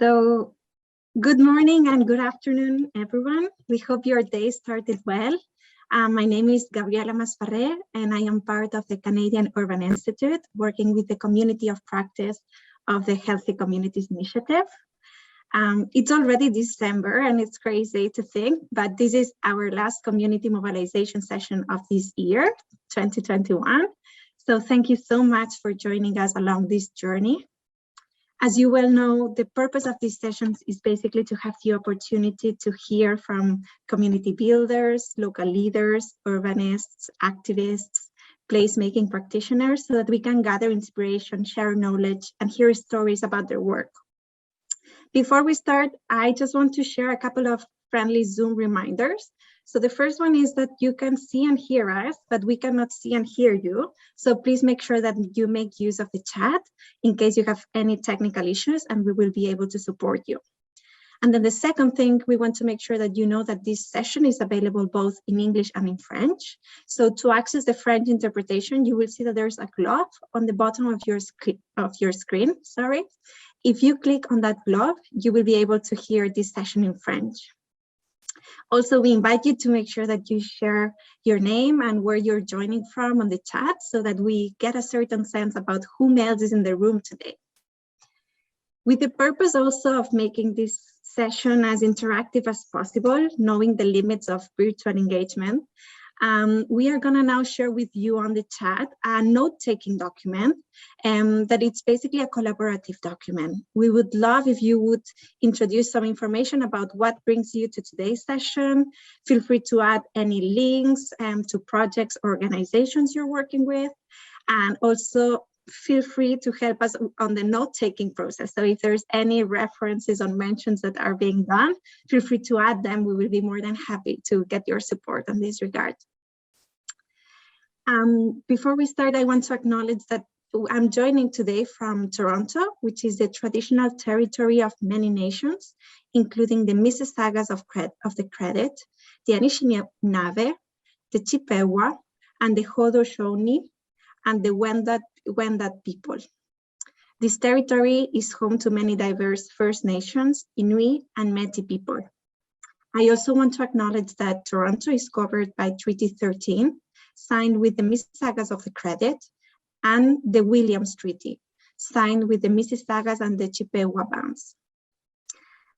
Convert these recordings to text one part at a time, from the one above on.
So, good morning and good afternoon, everyone. We hope your day started well. My name is Gabriela Masfarrer, and I am part of the Canadian Urban Institute, working with the community of practice of the Healthy Communities Initiative. It's already December, and it's crazy to think, but this is our last community mobilization session of this year, 2021. So thank you so much for joining us along this journey. As you well know, the purpose of these sessions is basically to have the opportunity to hear from community builders, local leaders, urbanists, activists, placemaking practitioners, so that we can gather inspiration, share knowledge, and hear stories about their work. Before we start, I just want to share a couple of friendly Zoom reminders. So the first one is that you can see and hear us, but we cannot see and hear you. So please make sure that you make use of the chat in case you have any technical issues, and we will be able to support you. And then the second thing, we want to make sure that you know that this session is available both in English and in French. So to access the French interpretation, you will see that there's a glove on the bottom of your screen. If you click on that glove, you will be able to hear this session in French. Also, we invite you to make sure that you share your name and where you're joining from on the chat so that we get a certain sense about who else is in the room today. With the purpose also of making this session as interactive as possible, knowing the limits of virtual engagement, we are going to now share with you on the chat a note-taking document that it's basically a collaborative document. We would love if you would introduce some information about what brings you to today's session. Feel free to add any links to projects or organizations you're working with, and also feel free to help us on the note-taking process. So if there's any references or mentions that are being done, feel free to add them. We will be more than happy to get your support in this regard. Before we start, I want to acknowledge that I'm joining today from Toronto, which is the traditional territory of many nations, including the Mississaugas of the Credit, the Anishinaabe, the Chippewa, and the Haudenosaunee, and the Wendat people. This territory is home to many diverse First Nations, Inuit, and Métis people. I also want to acknowledge that Toronto is covered by Treaty 13, signed with the Mississaugas of the Credit, and the Williams Treaty, signed with the Mississaugas and the Chippewa bands.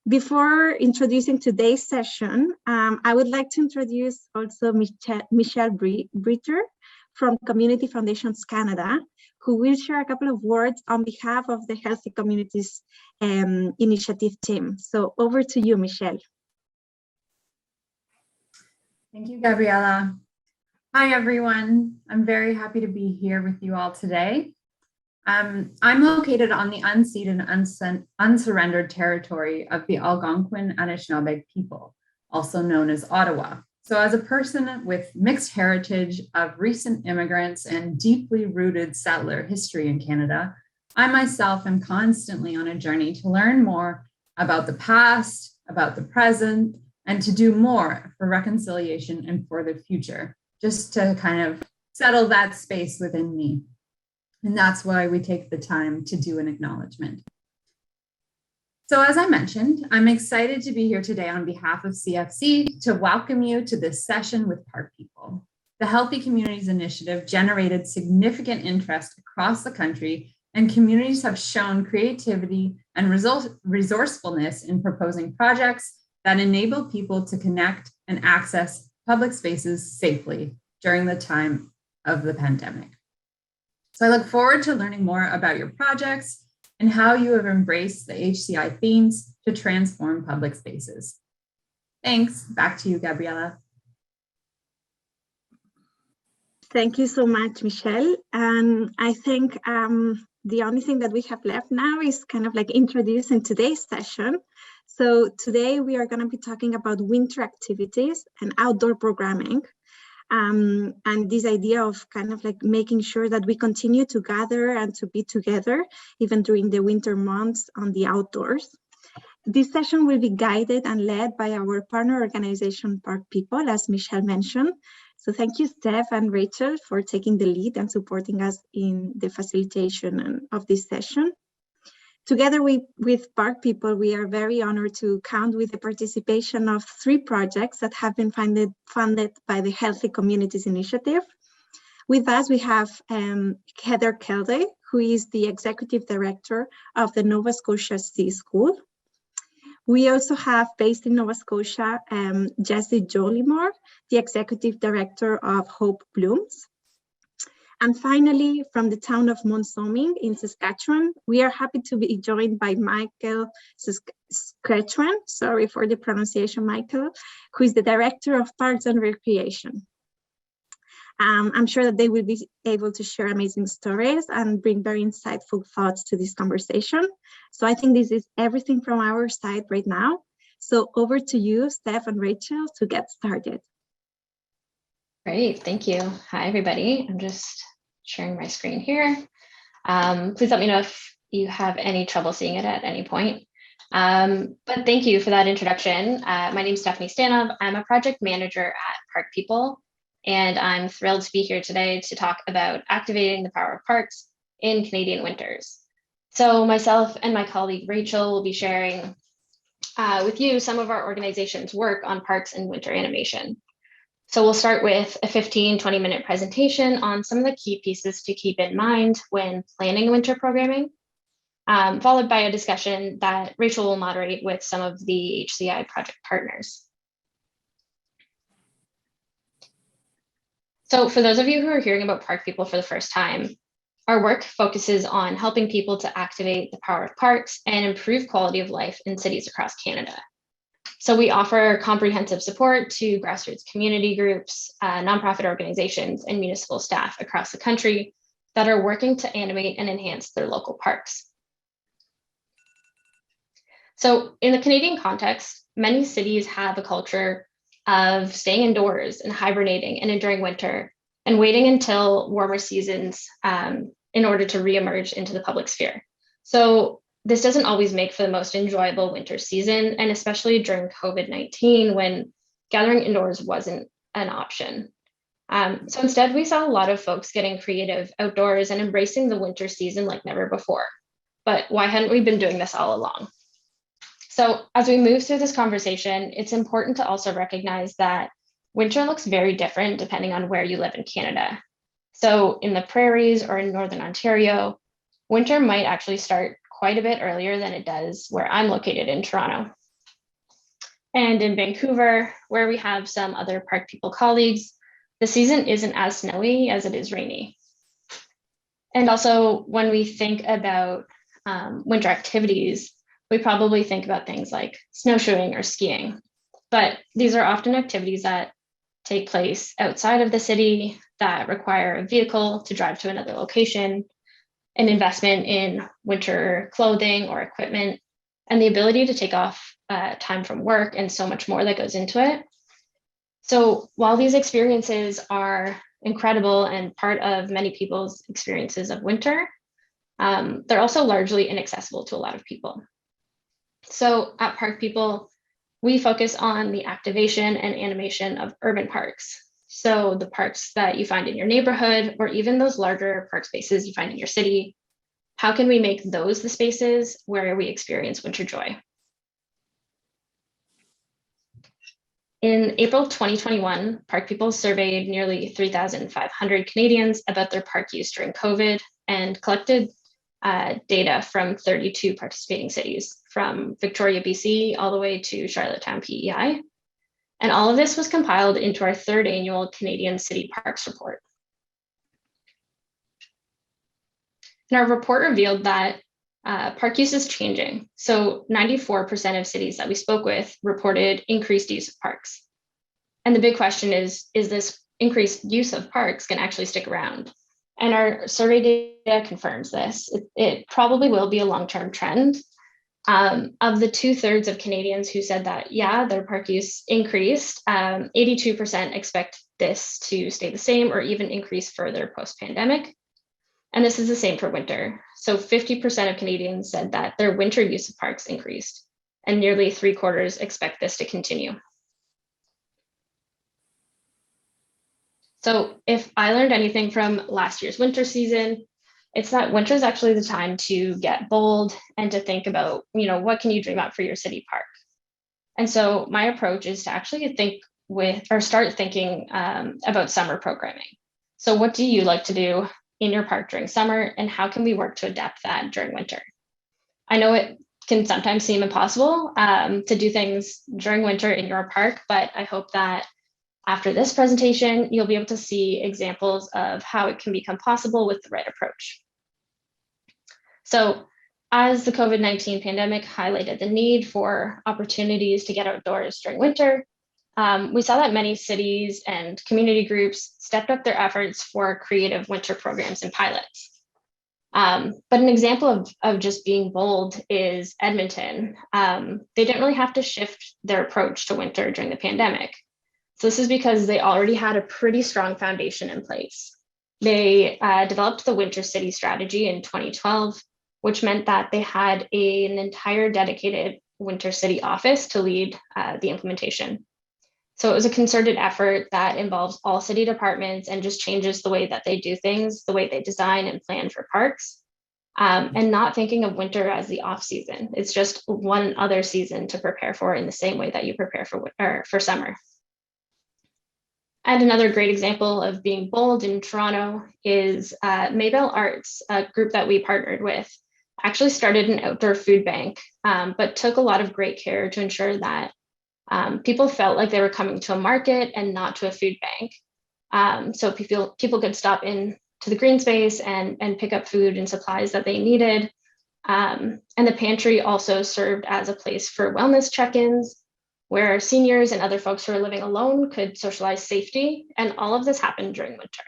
Before introducing today's session, I would like to introduce also Michelle Britter from Community Foundations Canada, who will share a couple of words on behalf of the Healthy Communities Initiative team. So over to you, Michelle. Thank you, Gabriela. Hi, everyone. I'm very happy to be here with you all today. I'm located on the unceded and unsurrendered territory of the Algonquin Anishinaabe people, also known as Ottawa. So as a person with mixed heritage of recent immigrants and deeply rooted settler history in Canada, I myself am constantly on a journey to learn more about the past, about the present, and to do more for reconciliation and for the future, just to kind of settle that space within me. And that's why we take the time to do an acknowledgement. So as I mentioned, I'm excited to be here today on behalf of CFC to welcome you to this session with Park People. The Healthy Communities Initiative generated significant interest across the country, and communities have shown creativity and resourcefulness in proposing projects that enable people to connect and access public spaces safely during the time of the pandemic. So I look forward to learning more about your projects and how you have embraced the HCI themes to transform public spaces. Thanks. Back to you, Gabriela. Thank you so much, Michelle. And I think the only thing that we have left now is kind of like introducing today's session. So today we are going to be talking about winter activities and outdoor programming. And this idea of kind of like making sure that we continue to gather and to be together, even during the winter months on the outdoors. This session will be guided and led by our partner organization, Park People, as Michelle mentioned. So thank you, Steph and Rachel, for taking the lead and supporting us in the facilitation of this session. Together with Park People, we are very honored to count with the participation of 3 projects that have been funded by the Healthy Communities Initiative. With us, we have Heather Kelday, who is the Executive Director of the Nova Scotia Sea School. We also have, based in Nova Scotia, Jessie Jolimore, the Executive Director of Hope Blooms. And finally, from the town of Monsoming in Saskatchewan, we are happy to be joined by Michael Saskatchewan, sorry for the pronunciation, Michael, who is the Director of Parks and Recreation. I'm sure that they will be able to share amazing stories and bring very insightful thoughts to this conversation. So I think this is everything from our side right now. So over to you, Steph and Rachel, to get started. Great, thank you. Hi, everybody. I'm just sharing my screen here. Please let me know if you have any trouble seeing it at any point. But thank you for that introduction. My name is Stephanie Stanov. I'm a project manager at Park People, and I'm thrilled to be here today to talk about activating the power of parks in Canadian winters. So myself and my colleague Rachel will be sharing with you some of our organization's work on parks and winter animation. So we'll start with a 15-20 minute presentation on some of the key pieces to keep in mind when planning winter programming, followed by a discussion that Rachel will moderate with some of the CHCI project partners. So for those of you who are hearing about Park People for the first time, our work focuses on helping people to activate the power of parks and improve quality of life in cities across Canada. So we offer comprehensive support to grassroots community groups, nonprofit organizations, and municipal staff across the country that are working to animate and enhance their local parks. So in the Canadian context, many cities have a culture of staying indoors and hibernating and enduring winter and waiting until warmer seasons in order to reemerge into the public sphere. So this doesn't always make for the most enjoyable winter season, and especially during COVID-19 when gathering indoors wasn't an option. So instead, we saw a lot of folks getting creative outdoors and embracing the winter season like never before. But why hadn't we been doing this all along? So as we move through this conversation, it's important to also recognize that winter looks very different depending on where you live in Canada. So in the prairies or in Northern Ontario, winter might actually start quite a bit earlier than it does where I'm located in Toronto. And in Vancouver, where we have some other Park People colleagues, the season isn't as snowy as it is rainy. And also when we think about winter activities, we probably think about things like snowshoeing or skiing, but these are often activities that take place outside of the city that require a vehicle to drive to another location, an investment in winter clothing or equipment, and the ability to take off time from work and so much more that goes into it. So while these experiences are incredible and part of many people's experiences of winter, they're also largely inaccessible to a lot of people. So at Park People, we focus on the activation and animation of urban parks. So the parks that you find in your neighborhood, or even those larger park spaces you find in your city, how can we make those the spaces where we experience winter joy? In April 2021, Park People surveyed nearly 3,500 Canadians about their park use during COVID and collected data from 32 participating cities, from Victoria, BC, all the way to Charlottetown, PEI. And all of this was compiled into our 3rd annual Canadian City Parks Report. And our report revealed that park use is changing. So 94% of cities that we spoke with reported increased use of parks. And the big question is this increased use of parks can actually stick around? And our survey data confirms this. It probably will be a long-term trend. Of the 2/3 of Canadians who said that, yeah, their park use increased, 82% expect this to stay the same or even increase further post-pandemic. And this is the same for winter. So 50% of Canadians said that their winter use of parks increased, and nearly 3/4 expect this to continue. So if I learned anything from last year's winter season, It's that winter is actually the time to get bold and to think about, what can you dream up for your city park? And so my approach is to actually start thinking about summer programming. So what do you like to do in your park during summer, and how can we work to adapt that during winter? I know it can sometimes seem impossible to do things during winter in your park, but I hope that after this presentation, you'll be able to see examples of how it can become possible with the right approach. So as the COVID-19 pandemic highlighted the need for opportunities to get outdoors during winter, we saw that many cities and community groups stepped up their efforts for creative winter programs and pilots. But an example of just being bold is Edmonton. They didn't really have to shift their approach to winter during the pandemic. So this is because they already had a pretty strong foundation in place. They developed the Winter City strategy in 2012, which meant that they had an entire dedicated Winter City office to lead the implementation. So it was a concerted effort that involves all city departments and just changes the way that they do things, the way they design and plan for parks, and not thinking of winter as the off season. It's just one other season to prepare for in the same way that you prepare for summer. And another great example of being bold in Toronto is Maybell Arts, a group that we partnered with, actually started an outdoor food bank, but took a lot of great care to ensure that people felt like they were coming to a market and not to a food bank. So people could stop in to the green space and pick up food and supplies that they needed. And the pantry also served as a place for wellness check-ins, where seniors and other folks who are living alone could socialize safely. And all of this happened during winter.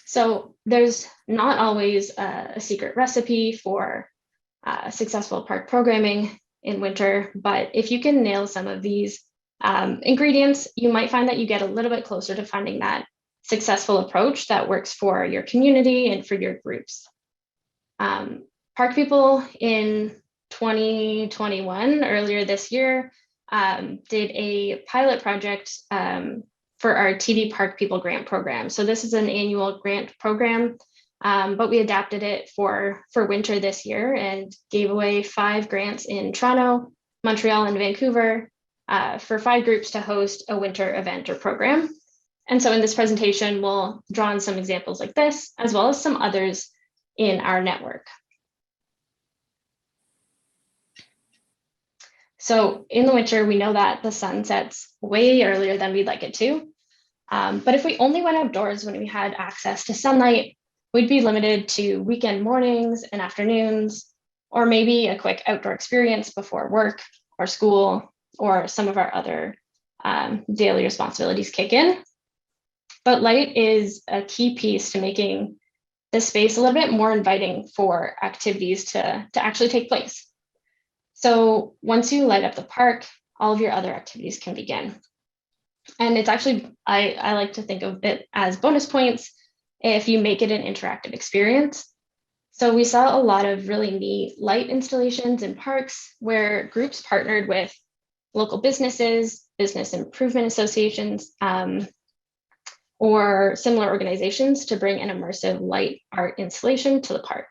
So there's not always a secret recipe for successful park programming in winter, but if you can nail some of these ingredients, you might find that you get a little bit closer to finding that successful approach that works for your community and for your groups. Park people in 2021, earlier this year, did a pilot project for our TD Park People Grant Program. So this is an annual grant program, but we adapted it for winter this year and gave away 5 grants in Toronto, Montreal, and Vancouver for 5 groups to host a winter event or program. And so in this presentation, we'll draw on some examples like this, as well as some others in our network. So in the winter, we know that the sun sets way earlier than we'd like it to. But if we only went outdoors when we had access to sunlight, we'd be limited to weekend mornings and afternoons, or maybe a quick outdoor experience before work or school, or some of our other daily responsibilities kick in. But light is a key piece to making the space a little bit more inviting for activities to actually take place. So once you light up the park, all of your other activities can begin. And it's actually, I like to think of it as bonus points if you make it an interactive experience. So we saw a lot of really neat light installations in parks where groups partnered with local businesses, business improvement associations, or similar organizations to bring an immersive light art installation to the park.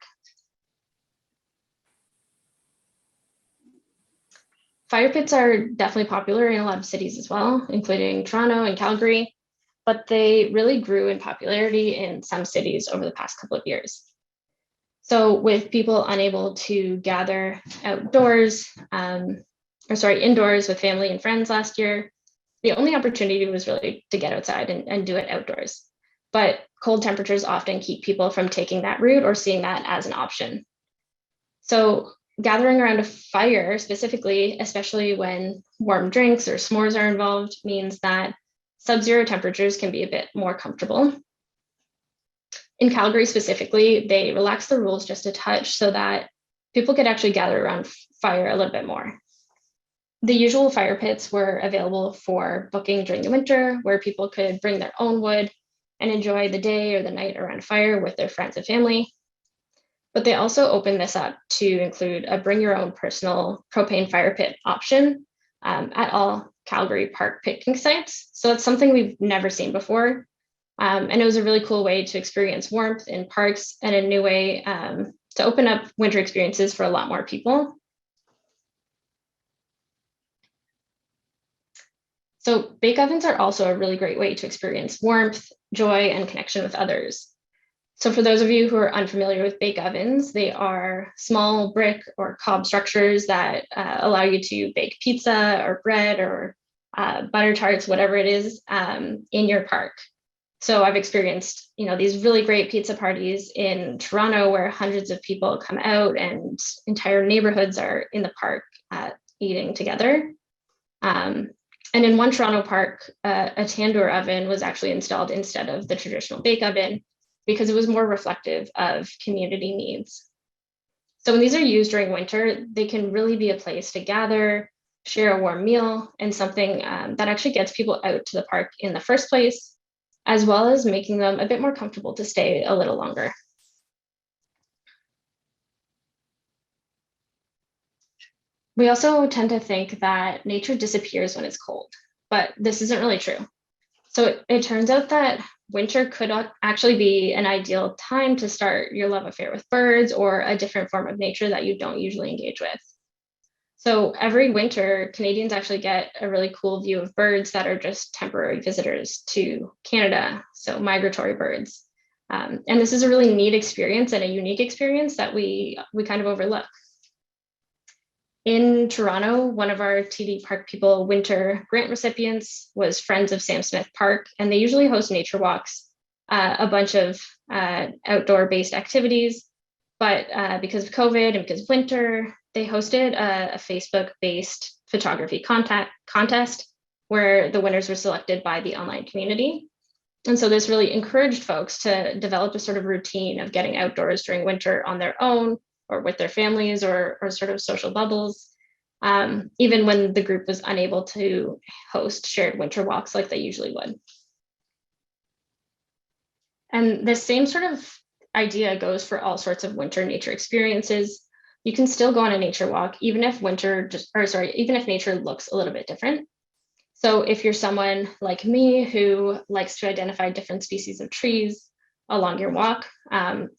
Fire pits are definitely popular in a lot of cities as well, including Toronto and Calgary, but they really grew in popularity in some cities over the past couple of years. So with people unable to gather indoors with family and friends last year, the only opportunity was really to get outside and do it outdoors. But cold temperatures often keep people from taking that route or seeing that as an option. So gathering around a fire specifically, especially when warm drinks or s'mores are involved, means that sub-zero temperatures can be a bit more comfortable. In Calgary specifically, they relaxed the rules just a touch so that people could actually gather around fire a little bit more. The usual fire pits were available for booking during the winter, where people could bring their own wood and enjoy the day or the night around fire with their friends and family. But they also opened this up to include a bring your own personal propane fire pit option at all Calgary Park picnic sites. So it's something we've never seen before. And it was a really cool way to experience warmth in parks and a new way to open up winter experiences for a lot more people. So bake ovens are also a really great way to experience warmth, joy, and connection with others. So for those of you who are unfamiliar with bake ovens, they are small brick or cob structures that allow you to bake pizza or bread or butter tarts, whatever it is, in your park. So I've experienced, these really great pizza parties in Toronto where hundreds of people come out and entire neighborhoods are in the park eating together. And in one Toronto park, a tandoor oven was actually installed instead of the traditional bake oven because it was more reflective of community needs. So when these are used during winter, they can really be a place to gather, share a warm meal, and something that actually gets people out to the park in the first place, as well as making them a bit more comfortable to stay a little longer. We also tend to think that nature disappears when it's cold, but this isn't really true. So it turns out that winter could actually be an ideal time to start your love affair with birds or a different form of nature that you don't usually engage with. So every winter, Canadians actually get a really cool view of birds that are just temporary visitors to Canada, so migratory birds. And this is a really neat experience and a unique experience that we kind of overlook. In Toronto, one of our TD Park People winter grant recipients was Friends of Sam Smith Park, and they usually host nature walks, a bunch of outdoor-based activities. But because of COVID and because of winter, they hosted a Facebook-based photography contest where the winners were selected by the online community. And so this really encouraged folks to develop a sort of routine of getting outdoors during winter on their own or with their families or sort of social bubbles, even when the group was unable to host shared winter walks like they usually would. And this same sort of idea goes for all sorts of winter nature experiences. You can still go on a nature walk, even if even if nature looks a little bit different. So if you're someone like me who likes to identify different species of trees along your walk,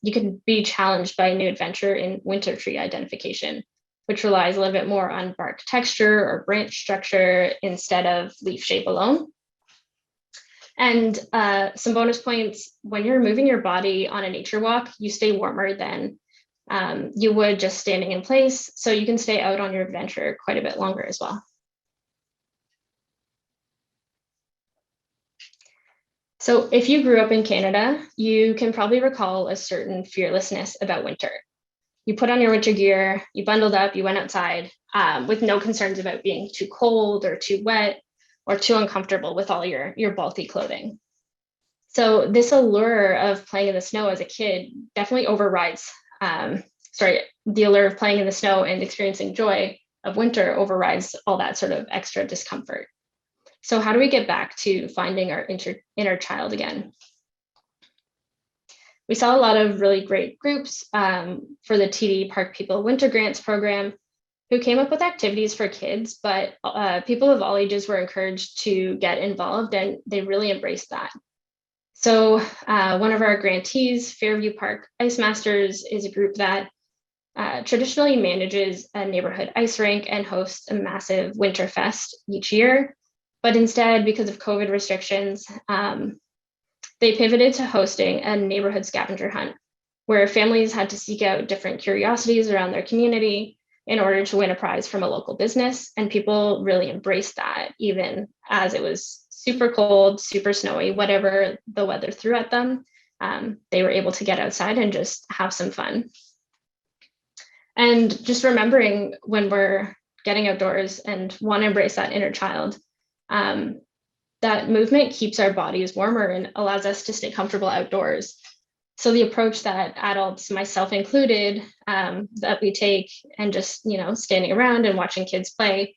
you can be challenged by a new adventure in winter tree identification, which relies a little bit more on bark texture or branch structure instead of leaf shape alone. And some bonus points, when you're moving your body on a nature walk, you stay warmer than you would just standing in place. So you can stay out on your adventure quite a bit longer as well. So if you grew up in Canada, you can probably recall a certain fearlessness about winter. You put on your winter gear, you bundled up, you went outside with no concerns about being too cold or too wet or too uncomfortable with all your bulky clothing. So this allure of playing in the snow as a kid definitely overrides, the allure of playing in the snow and experiencing joy of winter overrides all that sort of extra discomfort. So how do we get back to finding our inner child again? We saw a lot of really great groups for the TD Park People Winter Grants program who came up with activities for kids, but people of all ages were encouraged to get involved and they really embraced that. So one of our grantees, Fairview Park Ice Masters, is a group that traditionally manages a neighborhood ice rink and hosts a massive winter fest each year. But instead, because of COVID restrictions, they pivoted to hosting a neighborhood scavenger hunt where families had to seek out different curiosities around their community in order to win a prize from a local business. And people really embraced that, even as it was super cold, super snowy, whatever the weather threw at them, they were able to get outside and just have some fun. And just remembering when we're getting outdoors and want to embrace that inner child, that movement keeps our bodies warmer and allows us to stay comfortable outdoors. So the approach that adults, myself included, that we take and just, standing around and watching kids play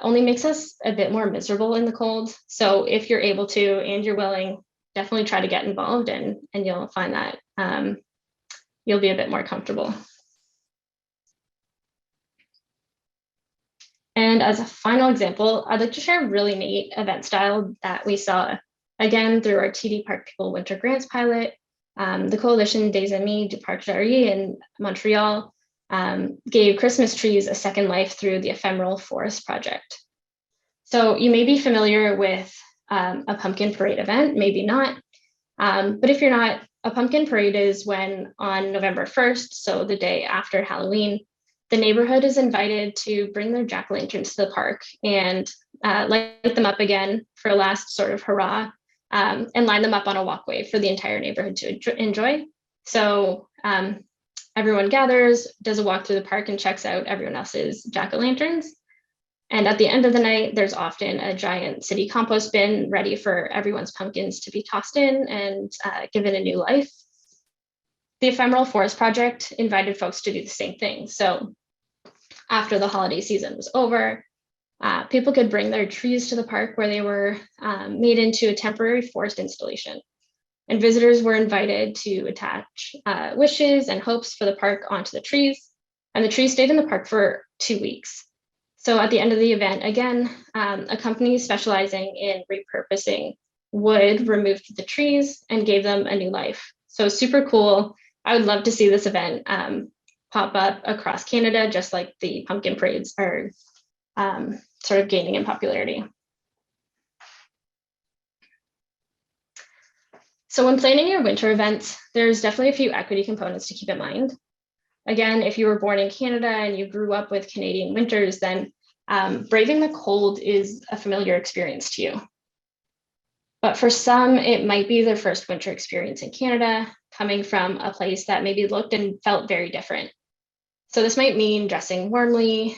only makes us a bit more miserable in the cold. So if you're able to and you're willing, definitely try to get involved and you'll find that you'll be a bit more comfortable. And as a final example, I'd like to share a really neat event style that we saw again, through our TD Park People Winter Grants pilot, the Coalition des Amis du Parc Jarry in Montreal gave Christmas trees a second life through the Ephemeral Forest Project. So you may be familiar with a pumpkin parade event, maybe not. But if you're not, a pumpkin parade is when on November 1st, so the day after Halloween, the neighborhood is invited to bring their jack-o'-lanterns to the park and light them up again for a last sort of hurrah, and line them up on a walkway for the entire neighborhood to enjoy. So everyone gathers, does a walk through the park and checks out everyone else's jack-o'-lanterns. And at the end of the night, there's often a giant city compost bin ready for everyone's pumpkins to be tossed in and given a new life. The Ephemeral Forest Project invited folks to do the same thing. So after the holiday season was over, people could bring their trees to the park where they were made into a temporary forest installation. And visitors were invited to attach wishes and hopes for the park onto the trees. And the trees stayed in the park for 2 weeks. So at the end of the event, again, a company specializing in repurposing wood removed the trees and gave them a new life. So super cool. I would love to see this event pop up across Canada, just like the pumpkin parades are sort of gaining in popularity. So when planning your winter events, there's definitely a few equity components to keep in mind. Again, if you were born in Canada and you grew up with Canadian winters, then braving the cold is a familiar experience to you. But for some, it might be their first winter experience in Canada, coming from a place that maybe looked and felt very different. So this might mean dressing warmly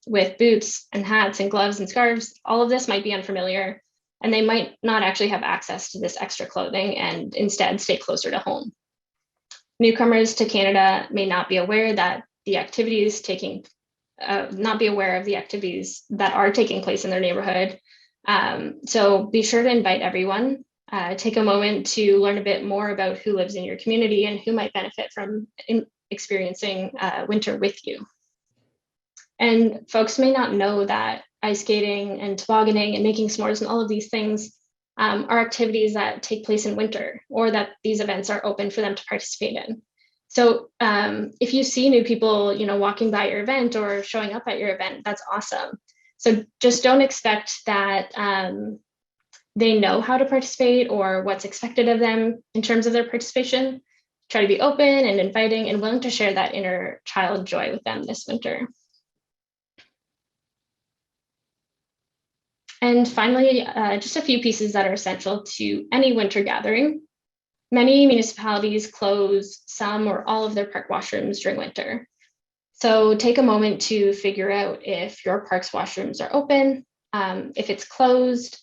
with boots and hats and gloves and scarves. All of this might be unfamiliar, and they might not actually have access to this extra clothing and instead stay closer to home. Newcomers to Canada may not be aware that the activities not be aware of the activities that are taking place in their neighborhood. So be sure to invite everyone. Take a moment to learn a bit more about who lives in your community and who might benefit from experiencing winter with you. And folks may not know that ice skating and tobogganing and making s'mores and all of these things are activities that take place in winter, or that these events are open for them to participate in. So if you see new people, walking by your event or showing up at your event, that's awesome. So just don't expect that they know how to participate or what's expected of them in terms of their participation. Try to be open and inviting and willing to share that inner child joy with them this winter. And finally, just a few pieces that are essential to any winter gathering. Many municipalities close some or all of their park washrooms during winter. So take a moment to figure out if your park's washrooms are open. If it's closed,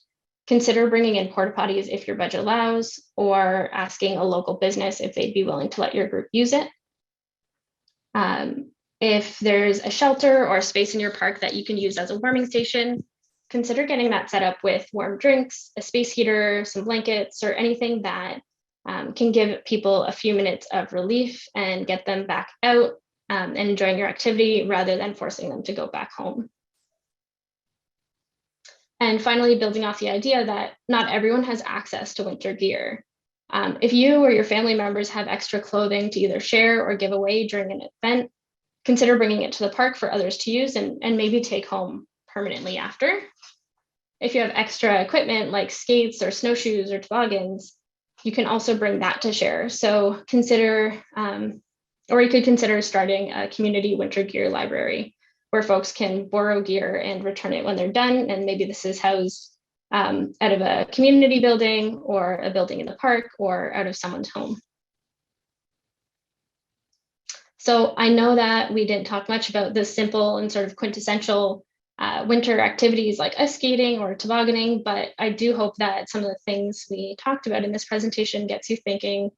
consider bringing in porta potties if your budget allows, or asking a local business if they'd be willing to let your group use it. If there's a shelter or space in your park that you can use as a warming station, consider getting that set up with warm drinks, a space heater, some blankets, or anything that can give people a few minutes of relief and get them back out and enjoying your activity rather than forcing them to go back home. And finally, building off the idea that not everyone has access to winter gear. If you or your family members have extra clothing to either share or give away during an event, consider bringing it to the park for others to use and maybe take home permanently after. If you have extra equipment like skates or snowshoes or toboggans, you can also bring that to share. So consider, or you could consider starting a community winter gear library where folks can borrow gear and return it when they're done. And maybe this is housed out of a community building or a building in the park or out of someone's home. So I know that we didn't talk much about the simple and sort of quintessential winter activities like ice skating or tobogganing, but I do hope that some of the things we talked about in this presentation gets you thinking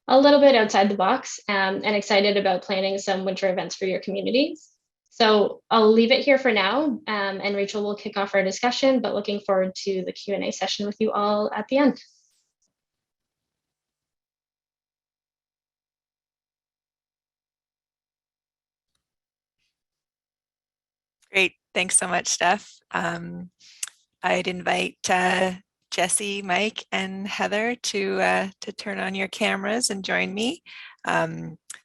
a little bit outside the box and excited about planning some winter events for your communities. So I'll leave it here for now, and Rachel will kick off our discussion, but looking forward to the Q&A session with you all at the end. Great, thanks so much, Steph. I'd invite Jesse, Mike, and Heather to turn on your cameras and join me.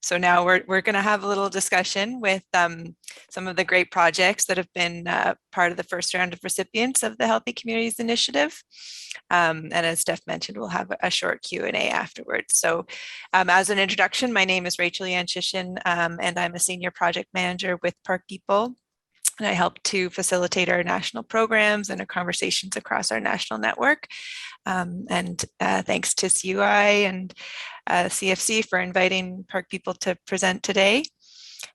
So now we're going to have a little discussion with some of the great projects that have been part of the first round of recipients of the Healthy Communities Initiative. And as Steph mentioned, we'll have a short Q&A afterwards. So as an introduction, my name is Rachel Yanchyshyn, and I'm a senior project manager with Park People. And I help to facilitate our national programs and our conversations across our national network. And thanks to CUI and CFC for inviting Park People to present today.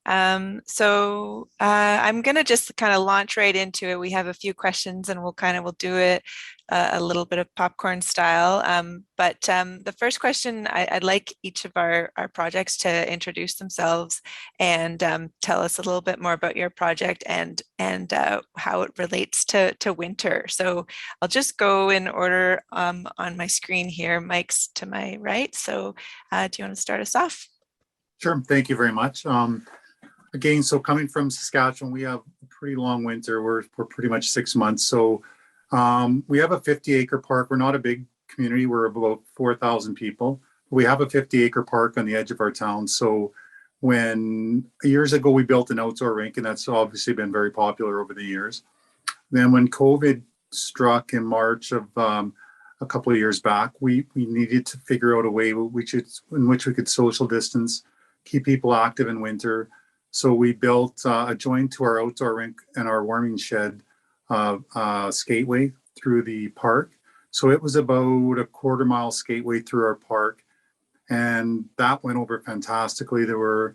So I'm going to just kind of launch right into it. We have a few questions and we'll do it a little bit of popcorn style. But the first question, I'd like each of our projects to introduce themselves and tell us a little bit more about your project and how it relates to winter. So I'll just go in order on my screen here. Mike's to my right. So do you want to start us off? Sure. Thank you very much. Again, so coming from Saskatchewan, we have a pretty long winter. We're pretty much 6 months. So we have a 50-acre park. We're not a big community. We're about 4,000 people. We have a 50-acre park on the edge of our town. So when years ago we built an outdoor rink, and that's obviously been very popular over the years. Then when COVID struck in March of a couple of years back, we needed to figure out a way in which we could social distance, keep people active in winter. So we built adjoined to our outdoor rink and our warming shed skateway through the park. So it was about a quarter-mile skateway through our park, and that went over fantastically. There were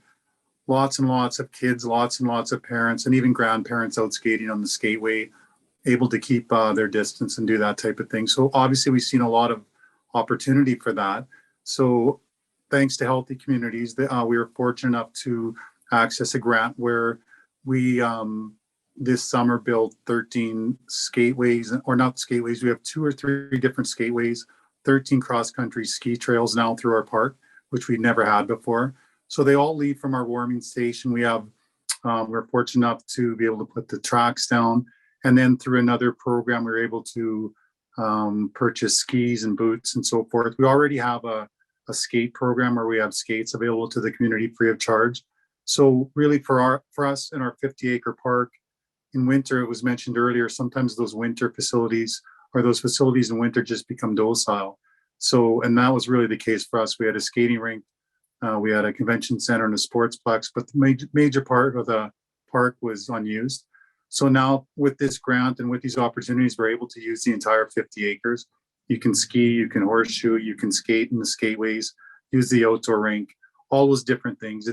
lots and lots of kids, lots and lots of parents, and even grandparents out skating on the skateway, able to keep their distance and do that type of thing. So obviously we've seen a lot of opportunity for that. So thanks to Healthy Communities, we were fortunate enough to access a grant where we this summer built 13 skateways, or not skateways, we have 2 or 3 different skateways, 13 cross-country ski trails now through our park, which we never had before. So they all lead from our warming station. We have, we're fortunate enough to be able to put the tracks down, and then through another program, we were able to purchase skis and boots and so forth. We already have a skate program where we have skates available to the community free of charge. So really for us in our 50-acre park, in winter, it was mentioned earlier, sometimes those winter facilities or those facilities in winter just become docile. So, and that was really the case for us. We had a skating rink, we had a convention center and a sportsplex, but the major part of the park was unused. So now with this grant and with these opportunities, we're able to use the entire 50 acres. You can ski, you can horseshoe, you can skate in the skateways, use the outdoor rink, all those different things.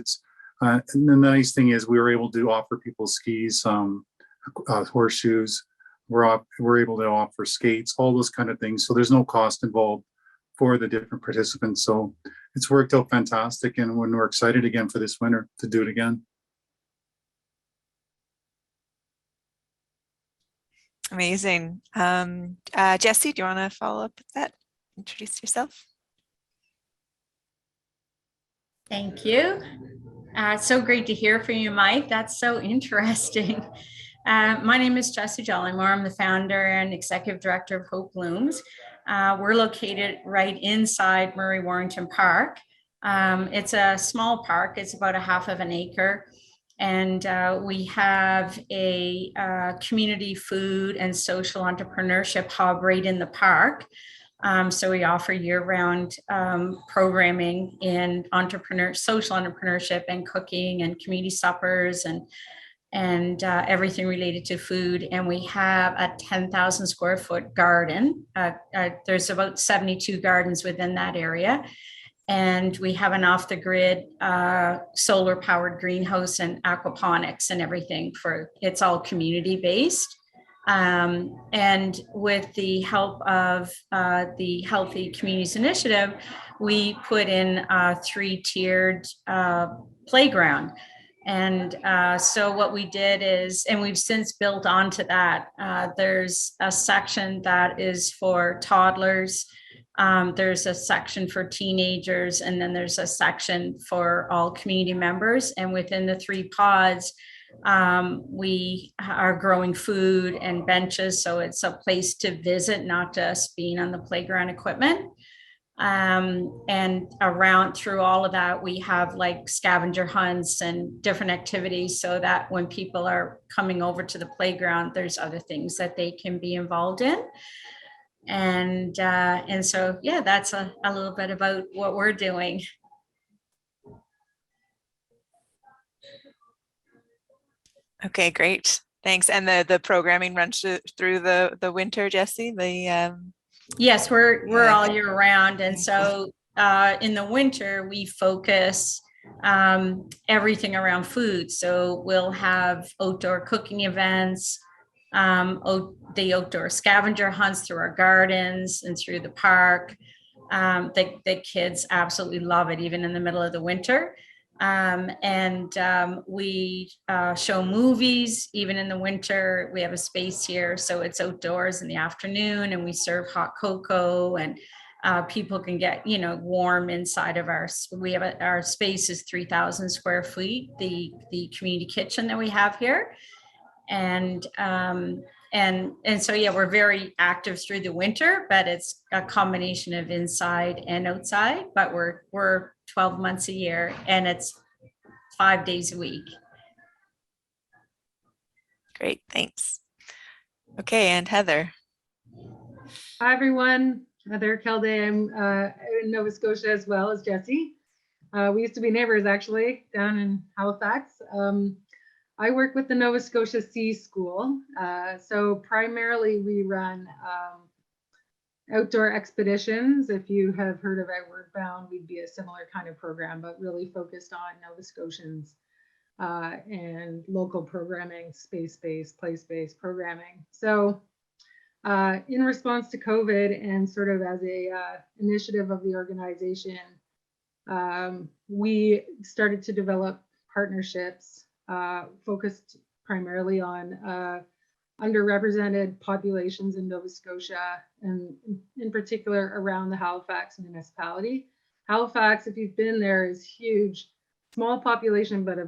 And the nice thing is we were able to offer people skis, horseshoes. We're able to offer skates, all those kind of things. So there's no cost involved for the different participants. So it's worked out fantastic, and we're excited again for this winter to do it again. Amazing. Jesse, do you want to follow up with that? Introduce yourself. Thank you. So great to hear from you, Mike. That's so interesting. My name is Jessie Jollymore. I'm the founder and executive director of Hope Blooms. We're located right inside Murray Warrington Park. It's a small park. It's about a half of an acre. And we have a community food and social entrepreneurship hub right in the park. So we offer year-round programming in social entrepreneurship and cooking and community suppers and everything related to food. And we have a 10,000 square foot garden. There's about 72 gardens within that area. And we have an off-the-grid solar powered greenhouse and aquaponics and everything it's all community-based. And with the help of the Healthy Communities Initiative, we put in a 3-tiered playground. And so what we did is, and we've since built onto that, there's a section that is for toddlers, there's a section for teenagers, and then there's a section for all community members. And within the 3 pods, We are growing food and benches, so it's a place to visit, not just being on the playground equipment. And around through all of that, we have like scavenger hunts and different activities so that when people are coming over to the playground, there's other things that they can be involved in. And so, yeah, that's a little bit about what we're doing. Okay, great. Thanks. And the programming runs through the winter, Jessie? Yes, we're all year round. And so in the winter, we focus everything around food. So we'll have outdoor cooking events, the outdoor scavenger hunts through our gardens and through the park. The kids absolutely love it, even in the middle of the winter. We show movies even in the winter. We have a space here, so it's outdoors in the afternoon, and we serve hot cocoa, and people can get warm inside of our. Our space is 3,000 square feet. The community kitchen that we have here, and so yeah, we're very active through the winter, but it's a combination of inside and outside. But we're 12 months a year, and it's 5 days a week. Great, thanks. Okay, and Heather. Hi everyone, Heather Kelday. I'm in Nova Scotia as well as Jessie. We used to be neighbors actually down in Halifax. I work with the Nova Scotia Sea School. So primarily we run outdoor expeditions. If you have heard of Outward Bound, we'd be a similar kind of program, but really focused on Nova Scotians and local programming, space-based, place-based programming. So in response to COVID and sort of as a initiative of the organization, we started to develop partnerships focused primarily on underrepresented populations in Nova Scotia, and in particular around the Halifax municipality. Halifax, if you've been there, is huge, small population, but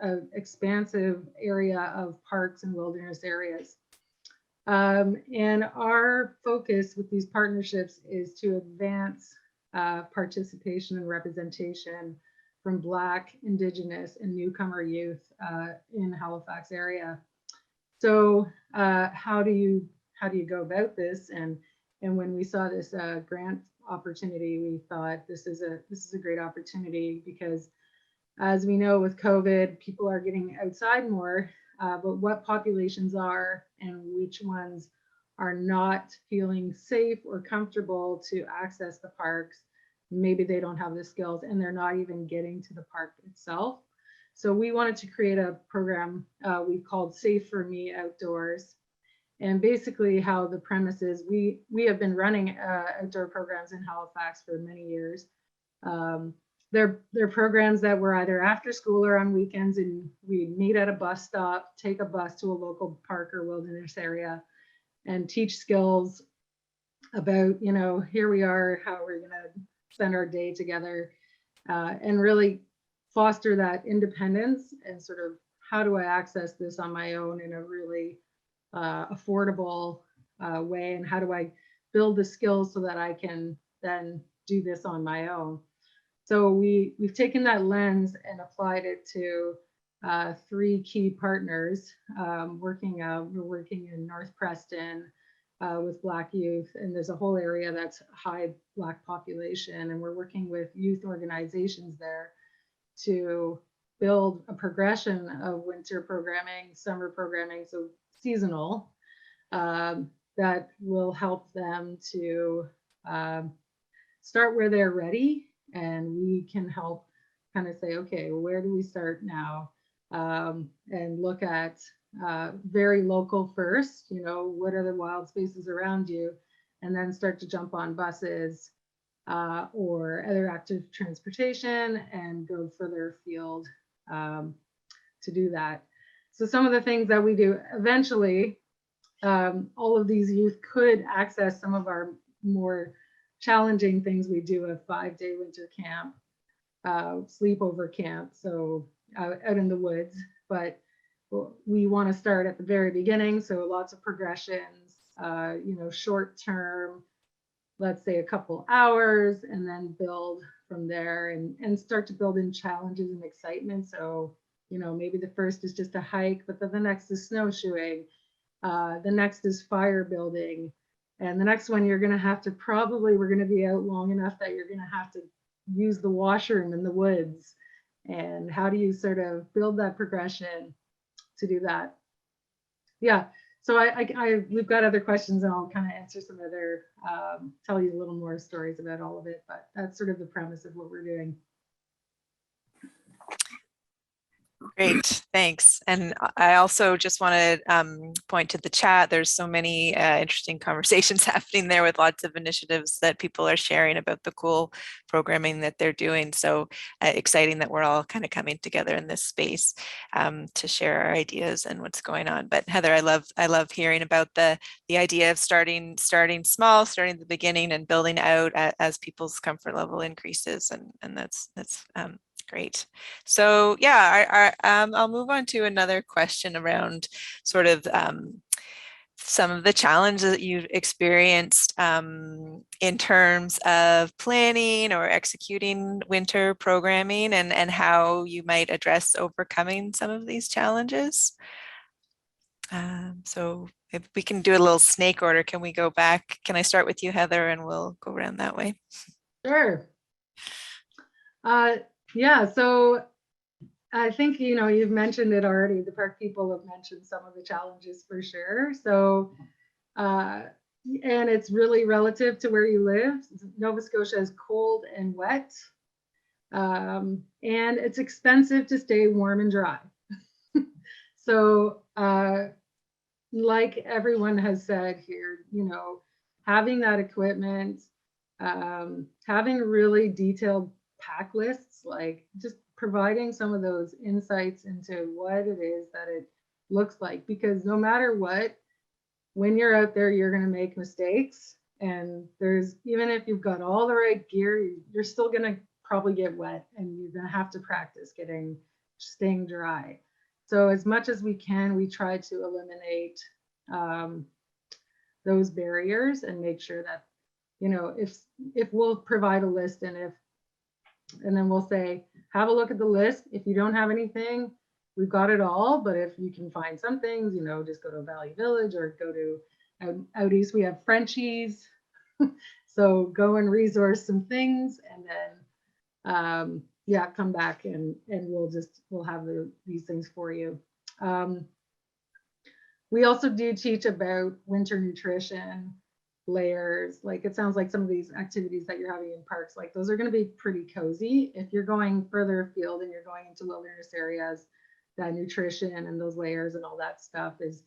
an expansive area of parks and wilderness areas. And our focus with these partnerships is to advance participation and representation from Black, Indigenous, and newcomer youth in the Halifax area. So how do you go about this? And when we saw this grant opportunity, we thought this is a great opportunity, because as we know with COVID, people are getting outside more, but what populations are and which ones are not feeling safe or comfortable to access the parks. Maybe they don't have the skills and they're not even getting to the park itself. So we wanted to create a program we called Safe for Me Outdoors. And basically how the premise is, we have been running outdoor programs in Halifax for many years. They're programs that were either after school or on weekends, and we'd meet at a bus stop, take a bus to a local park or wilderness area, and teach skills about, here we are, how we're gonna spend our day together, and really foster that independence and sort of how do I access this on my own in a really affordable way, and how do I build the skills so that I can then do this on my own. So we've taken that lens and applied it to 3 key partners. We're working in North Preston with Black youth, and there's a whole area that's high Black population, and we're working with youth organizations there to build a progression of winter programming, summer programming, so seasonal, that will help them to start where they're ready. And we can help kind of say, okay, well, where do we start now? And look at very local first, what are the wild spaces around you? And then start to jump on buses or other active transportation and go further afield to do that. So some of the things that we do, eventually, all of these youth could access some of our more challenging things. We do a 5-day winter camp, sleepover camp, so out in the woods. But we want to start at the very beginning. So lots of progressions, you know, short term, let's say a couple hours, and then build from there and start to build in challenges and excitement. So, you know, maybe the first is just a hike, but then the next is snowshoeing. The next is fire building. And the next one, you're going to have to we're going to be out long enough that you're going to have to use the washroom in the woods. And how do you sort of build that progression to do that? Yeah. So we've got other questions, and I'll kind of answer some other, tell you a little more stories about all of it, but that's sort of the premise of what we're doing. Great, thanks. And I also just want to point to the chat. There's so many interesting conversations happening there with lots of initiatives that people are sharing about the cool programming that they're doing. So exciting that we're all kind of coming together in this space to share our ideas and what's going on. But Heather, I love hearing about the idea of starting small, starting at the beginning and building out as people's comfort level increases. And that's great. So yeah, I'll move on to another question around sort of some of the challenges that you've experienced in terms of planning or executing winter programming and how you might address overcoming some of these challenges. So if we can do a little snake order, can we go back? Can I start with you, Heather, and we'll go around that way? Sure. Yeah, so I think, you know, you've mentioned it already. The park people have mentioned some of the challenges for sure. So, and it's really relative to where you live. Nova Scotia is cold and wet, and it's expensive to stay warm and dry. So, like everyone has said here, you know, having that equipment, having really detailed pack lists, like just providing some of those insights into what it is that it looks like, because no matter what, when you're out there, you're going to make mistakes. And there's, even if you've got all the right gear, you're still going to probably get wet, and you're going to have to practice staying dry. So as much as we can, we try to eliminate those barriers and make sure that, you know, if we'll provide a list, and then we'll say, have a look at the list. If you don't have anything, we've got it all. But if you can find some things, you know, just go to Valley Village or go to out east. We have Frenchies. So go and resource some things, and then yeah, come back and we'll have these things for you. We also do teach about winter nutrition, layers. Like, it sounds like some of these activities that you're having in parks, like those are going to be pretty cozy. If you're going further afield and you're going into wilderness areas, that nutrition and those layers and all that stuff is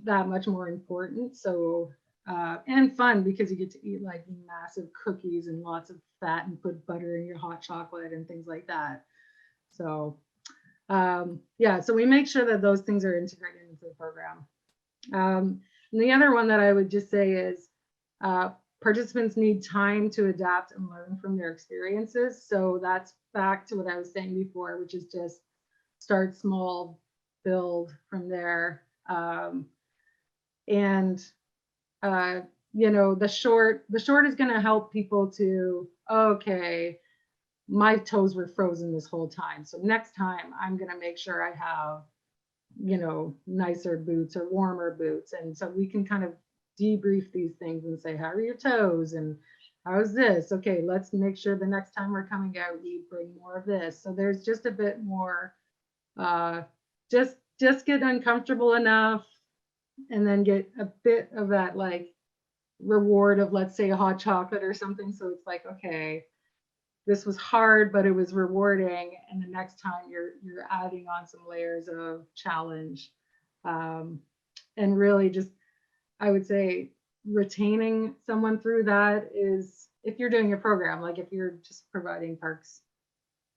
that much more important. So and fun, because you get to eat like massive cookies and lots of fat and put butter in your hot chocolate and things like that. So yeah, so we make sure that those things are integrated into the program. And the other one that I would just say is participants need time to adapt and learn from their experiences. So that's back to what I was saying before, which is just start small, build from there. You know, the short is going to help people to, okay, my toes were frozen this whole time, so next time I'm going to make sure I have, you know, nicer boots or warmer boots. And so we can kind of debrief these things and say, how are your toes and how's this? Okay, let's make sure the next time we're coming out, we bring more of this. So there's just a bit more, just get uncomfortable enough, and then get a bit of that like reward of, let's say, a hot chocolate or something. So it's like, okay, this was hard, but it was rewarding. And the next time you're adding on some layers of challenge. And really just, I would say, retaining someone through that is, if you're doing a program, like if you're just providing parks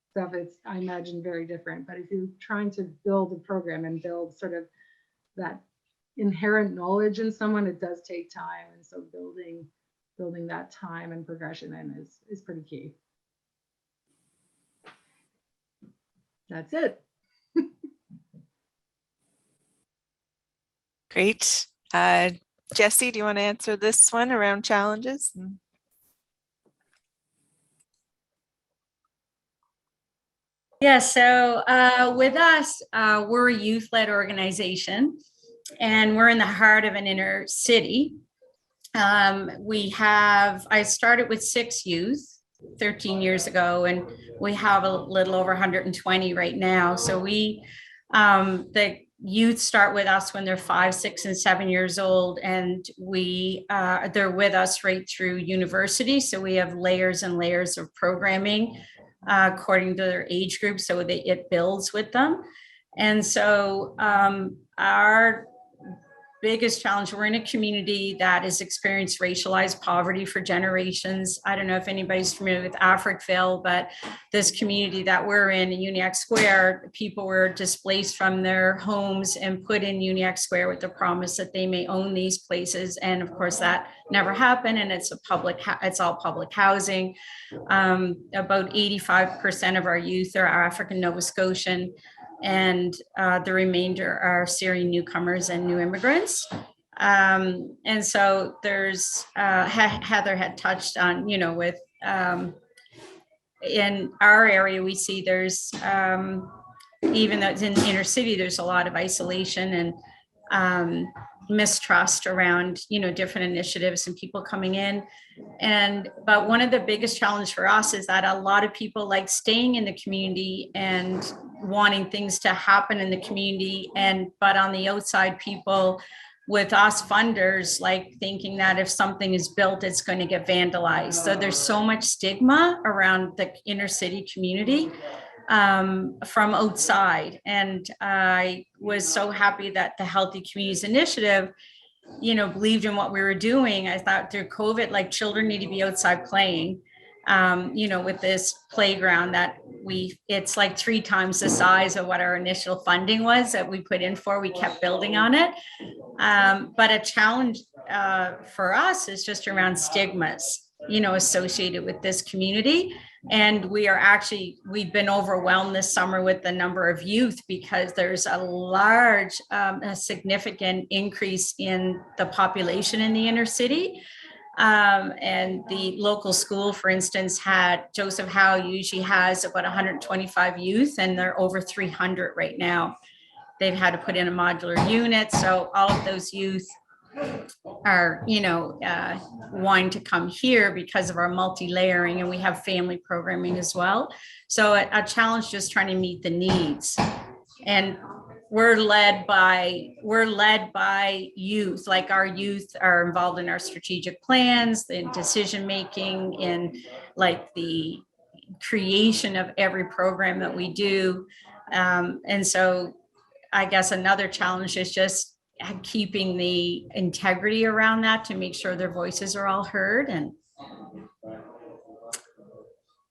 stuff, it's, I imagine, very different. But if you're trying to build a program and build sort of that inherent knowledge in someone, it does take time. And so building that time and progression in is pretty key. That's it. Great. Jesse, do you want to answer this one around challenges? Yeah, so with us, we're a youth-led organization, and we're in the heart of an inner city. I started with 6 youth 13 years ago, and we have a little over 120 right now. So the youth start with us when they're 5, 6, and 7 years old, and they're with us right through university. So we have layers and layers of programming according to their age group, so it builds with them. And so our biggest challenge, we're in a community that has experienced racialized poverty for generations. I don't know if anybody's familiar with Africville, but this community that we're in Uniacke Square, people were displaced from their homes and put in Uniacke Square with the promise that they may own these places. And of course that never happened, and it's all public housing. About 85% of our youth are African Nova Scotian, and the remainder are Syrian newcomers and new immigrants. And so there's, Heather had touched on, with, in our area, we see there's, even though it's in the inner city, there's a lot of isolation and mistrust around, different initiatives and people coming in. But one of the biggest challenges for us is that a lot of people like staying in the community and wanting things to happen in the community, but on the outside, people with us funders like thinking that if something is built, it's going to get vandalized. So there's so much stigma around the inner city community from outside. And I was so happy that the Healthy Communities Initiative, believed in what we were doing. I thought through COVID, like children need to be outside playing, with this playground that it's like 3 times the size of what our initial funding was that we put in for. We kept building on it. But a challenge for us is just around stigmas, associated with this community. And we've been overwhelmed this summer with the number of youth because there's a significant increase in the population in the inner city. And the local school, for instance, Joseph Howe usually has about 125 youth, and they're over 300 right now. They've had to put in a modular unit. So all of those youth are, wanting to come here because of our multi-layering, and we have family programming as well. So a challenge just trying to meet the needs. And we're led by youth. Like our youth are involved in our strategic plans, the decision making, in like the creation of every program that we do. And so I guess another challenge is just keeping the integrity around that to make sure their voices are all heard. And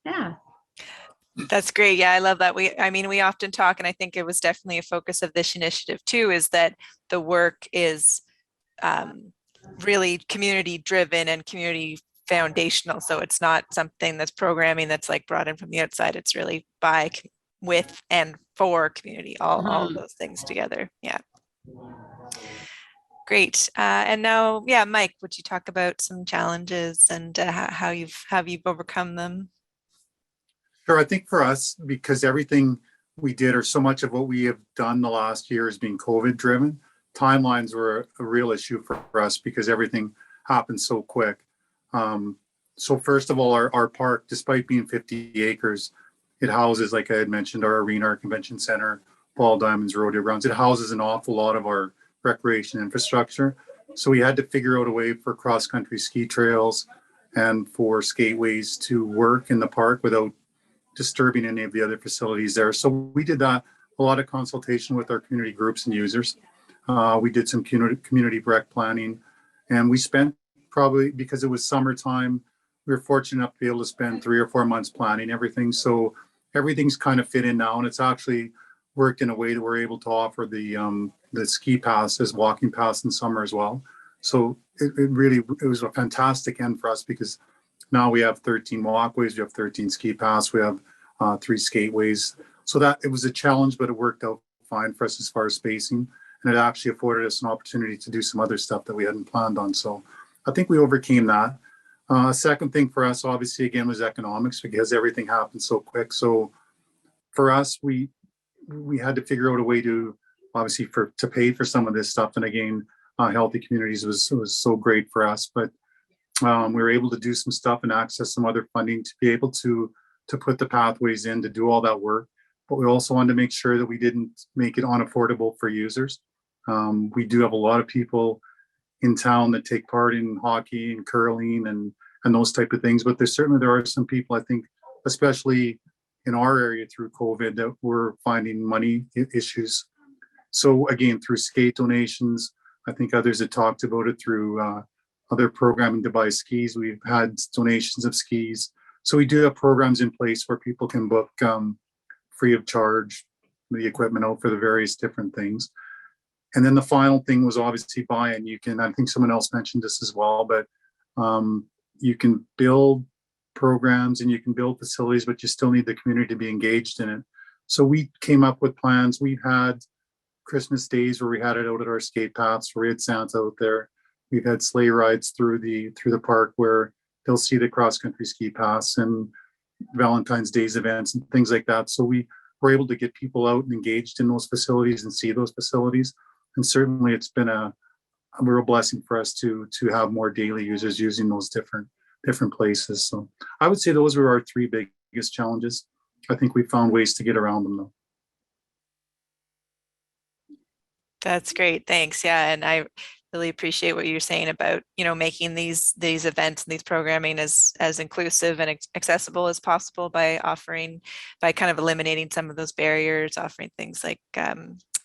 yeah. That's great. Yeah, I love that. We often talk, and I think it was definitely a focus of this initiative too, is that the work is really community driven and community foundational. So it's not something that's programming that's like brought in from the outside. It's really by, with, and for community, all of those things together. Yeah. Great. And now, yeah, Mike, would you talk about some challenges and how you've overcome them? Sure. I think for us, because everything we did, or so much of what we have done the last year, has been COVID driven, timelines were a real issue for us because everything happened so quick. So first of all, our park, despite being 50 acres, it houses, like I had mentioned, our arena, our convention center, ball diamonds, rodeo grounds. It houses an awful lot of our recreation infrastructure. So we had to figure out a way for cross-country ski trails and for skateways to work in the park without disturbing any of the other facilities there. So we did that, a lot of consultation with our community groups and users. We did some community rec planning, and we spent probably, because it was summertime, we were fortunate enough to be able to spend 3 or 4 months planning everything. So everything's kind of fit in now, and it's actually worked in a way that we're able to offer the ski pass as walking pass in summer as well. So it was a fantastic end for us, because now we have 13 walkways, we have 13 ski pass, we have 3 skateways. So that it was a challenge, but it worked out fine for us as far as spacing. and it actually afforded us an opportunity to do some other stuff that we hadn't planned on. So I think we overcame that. Second thing for us, obviously, again, was economics, because everything happened so quick. So for us, we had to figure out a way to, obviously, to pay for some of this stuff. And again, Healthy Communities was so great for us. But we were able to do some stuff and access some other funding to be able to put the pathways in to do all that work. But we also wanted to make sure that we didn't make it unaffordable for users. We do have a lot of people in town that take part in hockey and curling and those type of things. But there are some people, I think, especially in our area through COVID, that we're finding money issues. So again, through skate donations, I think others have talked about it through other programming to buy skis. We've had donations of skis. So we do have programs in place where people can book free of charge the equipment out for the various different things. And then the final thing was obviously buy-in. You can, I think someone else mentioned this as well, but you can build programs and you can build facilities, but you still need the community to be engaged in it. So we came up with plans. We've had Christmas days where we had it out at our skate paths, where we had Santa out there. We've had sleigh rides through the park where they'll see the cross-country ski paths, and Valentine's Days events and things like that. So we were able to get people out and engaged in those facilities and see those facilities. And certainly it's been a real blessing for us to have more daily users using those different places. So I would say those were our three biggest challenges. I think we found ways to get around them though. That's great. Thanks. Yeah. And I really appreciate what you're saying about, making these events and these programming as inclusive and accessible as possible by kind of eliminating some of those barriers, offering things like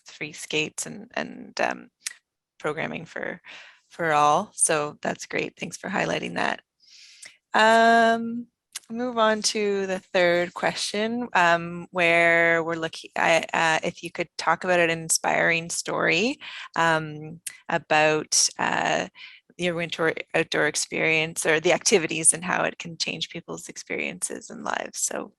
free skates and programming for all. So that's great. Thanks for highlighting that. Move on to the third question, where we're looking at if you could talk about an inspiring story about your winter outdoor experience or the activities and how it can change people's experiences and lives. So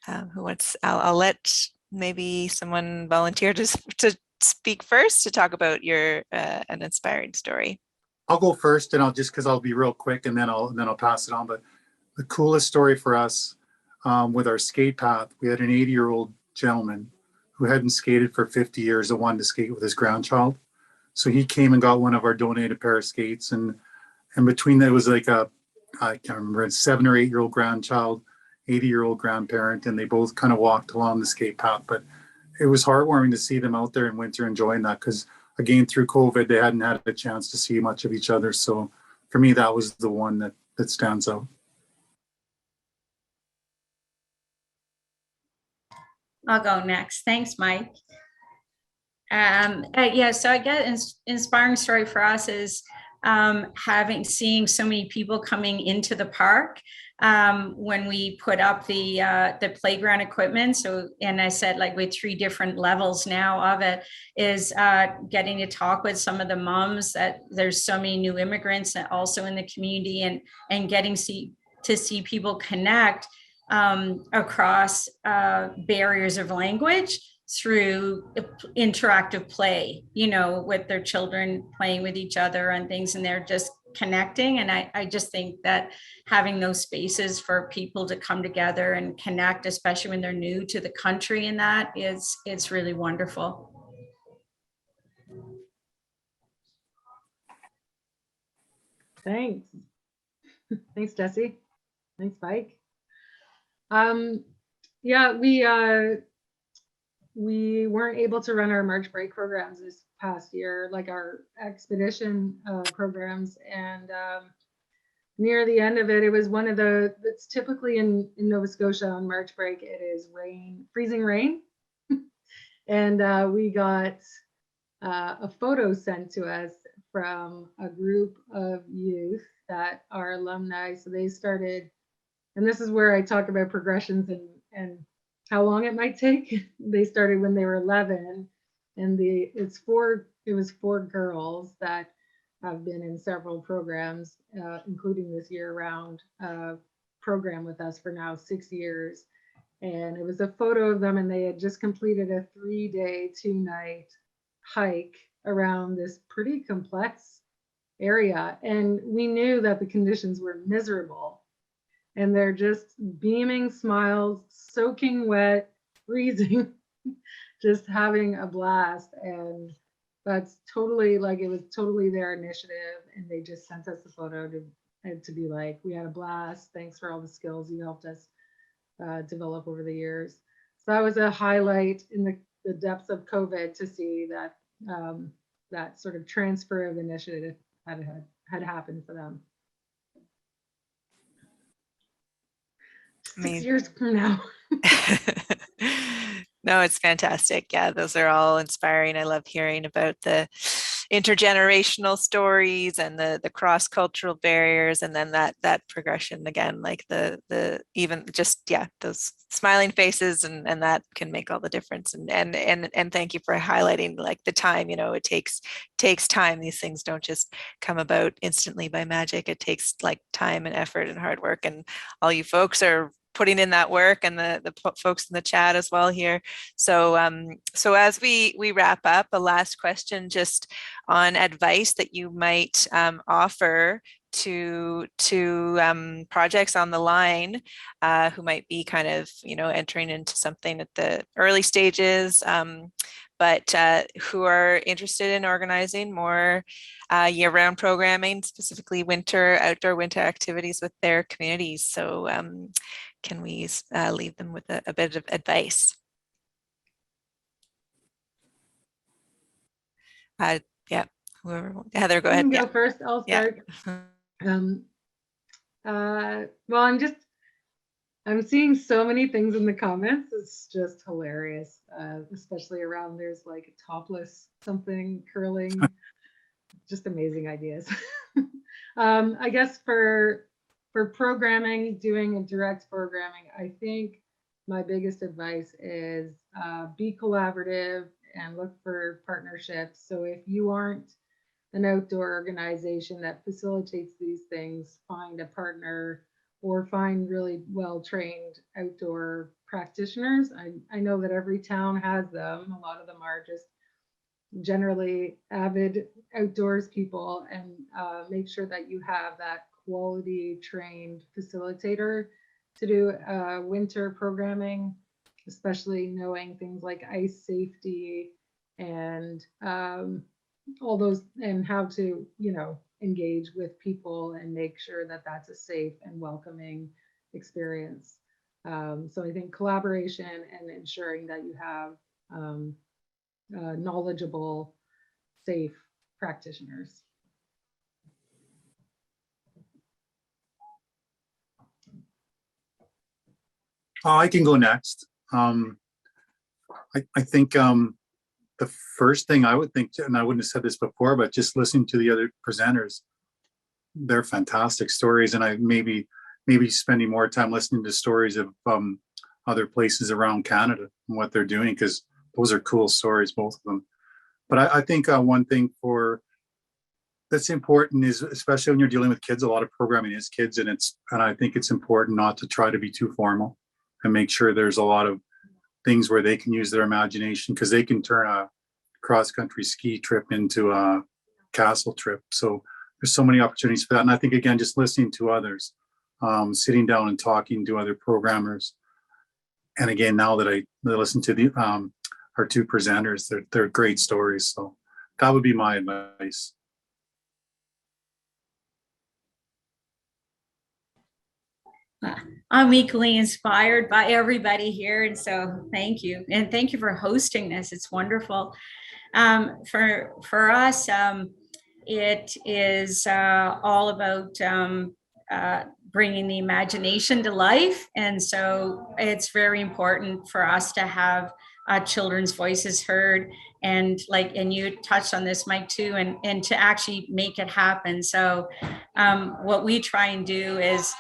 I'll let maybe someone volunteer to speak first to talk about your an inspiring story. I'll go first, and I'll be real quick, and then I'll pass it on. But the coolest story for us with our skate path, we had an 80-year-old gentleman who hadn't skated for 50 years that wanted to skate with his grandchild. So he came and got one of our donated pair of skates, and between that, it was like I can't remember, a 7 or 8-year-old grandchild, 80-year-old grandparent, and they both kind of walked along the skate path. But it was heartwarming to see them out there in winter enjoying that, because again, through COVID, they hadn't had a chance to see much of each other. So for me, that was the one that stands out. I'll go next. Thanks, Mike. Yeah, so I guess inspiring story for us is seeing so many people coming into the park when we put up the playground equipment. So, and I said, like, with 3 different levels now of it, is getting to talk with some of the moms, that there's so many new immigrants that also in the community, and getting to see people connect across barriers of language through interactive play, with their children playing with each other and things, and they're just connecting. And I just think that having those spaces for people to come together and connect, especially when they're new to the country, and that it's really wonderful. Thanks. Thanks, Jessie. Thanks, Mike. Yeah, we weren't able to run our March break programs this past year, like our expedition programs, and near the end of it, it was one of it's typically in Nova Scotia on March break, it is freezing rain. And we got a photo sent to us from a group of youth that are alumni. So they started, and this is where I talk about progressions and how long it might take. They started when they were 11, and it was 4 girls that have been in several programs, including this year-round program with us for now 6 years. And it was a photo of them, and they had just completed a 3-day, 2-night hike around this pretty complex area. And we knew that the conditions were miserable. And they're just beaming smiles, soaking wet, freezing, just having a blast. And that's totally like, it was totally their initiative. And they just sent us a photo to be like, we had a blast. Thanks for all the skills you helped us develop over the years. So that was a highlight in the depths of COVID to see that that sort of transfer of initiative had happened for them. Amazing. 6 years from now. No, it's fantastic. Yeah, those are all inspiring. I love hearing about the intergenerational stories and the cross-cultural barriers, and then that progression again, like the even just, yeah, those smiling faces, and that can make all the difference. And thank you for highlighting like the time, you know, it takes time. These things don't just come about instantly by magic. It takes like time and effort and hard work, and all you folks are putting in that work, and the folks in the chat as well here. So so as we wrap up, a last question just on advice that you might offer to projects on the line who might be kind of, you know, entering into something at the early stages, but who are interested in organizing more year-round programming, specifically outdoor winter activities with their communities. So can we leave them with a bit of advice? Yeah, whoever, Heather, go ahead. You can go first. I'll start. Yeah. Well, I'm seeing so many things in the comments. It's just hilarious, especially around there's like a topless something curling, just amazing ideas. I guess for programming, doing a direct programming, I think my biggest advice is be collaborative and look for partnerships. So if you aren't an outdoor organization that facilitates these things, find a partner or find really well-trained outdoor practitioners. I know that every town has them. A lot of them are just generally avid outdoors people, and make sure that you have that quality trained facilitator to do winter programming, especially knowing things like ice safety and all those, and how to, you know, engage with people and make sure that that's a safe and welcoming experience. So I think collaboration and ensuring that you have knowledgeable, safe practitioners. I can go next. I think the first thing I would think, and I wouldn't have said this before, but just listening to the other presenters, they're fantastic stories, and I maybe spending more time listening to stories of other places around Canada and what they're doing, because those are cool stories, both of them. But I think one thing that's important is, especially when you're dealing with kids, a lot of programming is kids, and I think it's important not to try to be too formal, and make sure there's a lot of things where they can use their imagination, because they can turn a cross-country ski trip into a castle trip. So there's so many opportunities for that. And I think, again, just listening to others, sitting down and talking to other programmers. And again, now that I listen to our two presenters, they're great stories. So that would be my advice. I'm equally inspired by everybody here, and so thank you, and thank you for hosting this. It's wonderful. For us, it is all about bringing the imagination to life, and so it's very important for us to have children's voices heard, and you touched on this, Mike, too, and to actually make it happen. So what we try and do is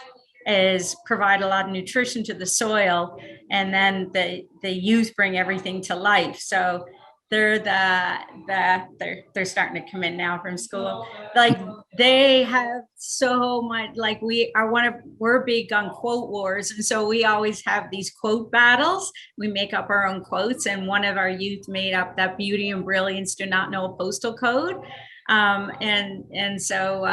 provide a lot of nutrition to the soil, and then the youth bring everything to life. So they're they're starting to come in now from school. Like they have so much, like we're big on quote wars. And so we always have these quote battles. We make up our own quotes. And one of our youth made up that beauty and brilliance do not know a postal code. So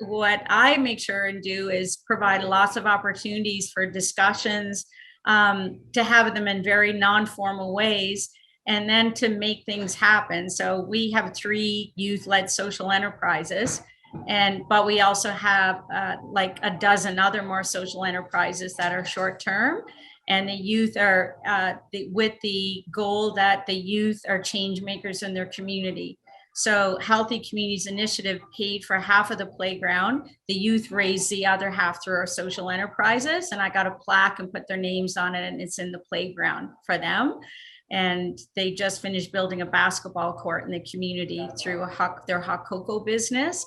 what I make sure and do is provide lots of opportunities for discussions, to have them in very non-formal ways, and then to make things happen. So we have 3 youth-led social enterprises, but we also have like a dozen other more social enterprises that are short-term. And the youth are with the goal that the youth are change makers in their community. So Healthy Communities Initiative paid for half of the playground. The youth raised the other half through our social enterprises. And I got a plaque and put their names on it, and it's in the playground for them. And they just finished building a basketball court in the community through their hot cocoa business.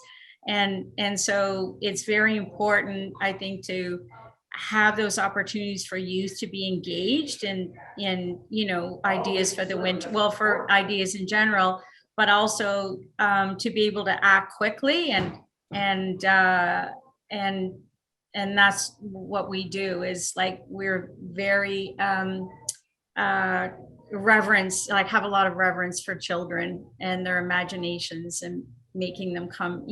And so it's very important, I think, to have those opportunities for youth to be engaged in ideas for the winter, well, for ideas in general, but also to be able to act quickly, and that's what we do. Is like we're very reverence, like have a lot of reverence for children and their imaginations, and making them come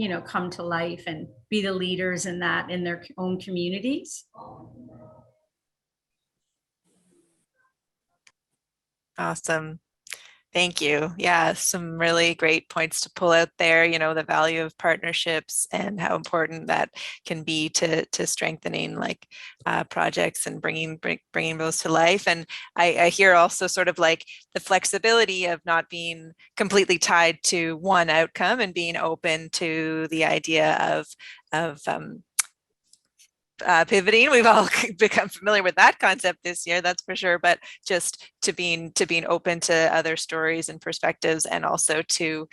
to life and be the leaders in their own communities. Awesome. Thank you. Yeah, some really great points to pull out there, the value of partnerships and how important that can be to strengthening like projects and bringing those to life. And I hear also sort of like the flexibility of not being completely tied to one outcome and being open to the idea of pivoting. We've all become familiar with that concept this year, that's for sure, but just to being open to other stories and perspectives, and also to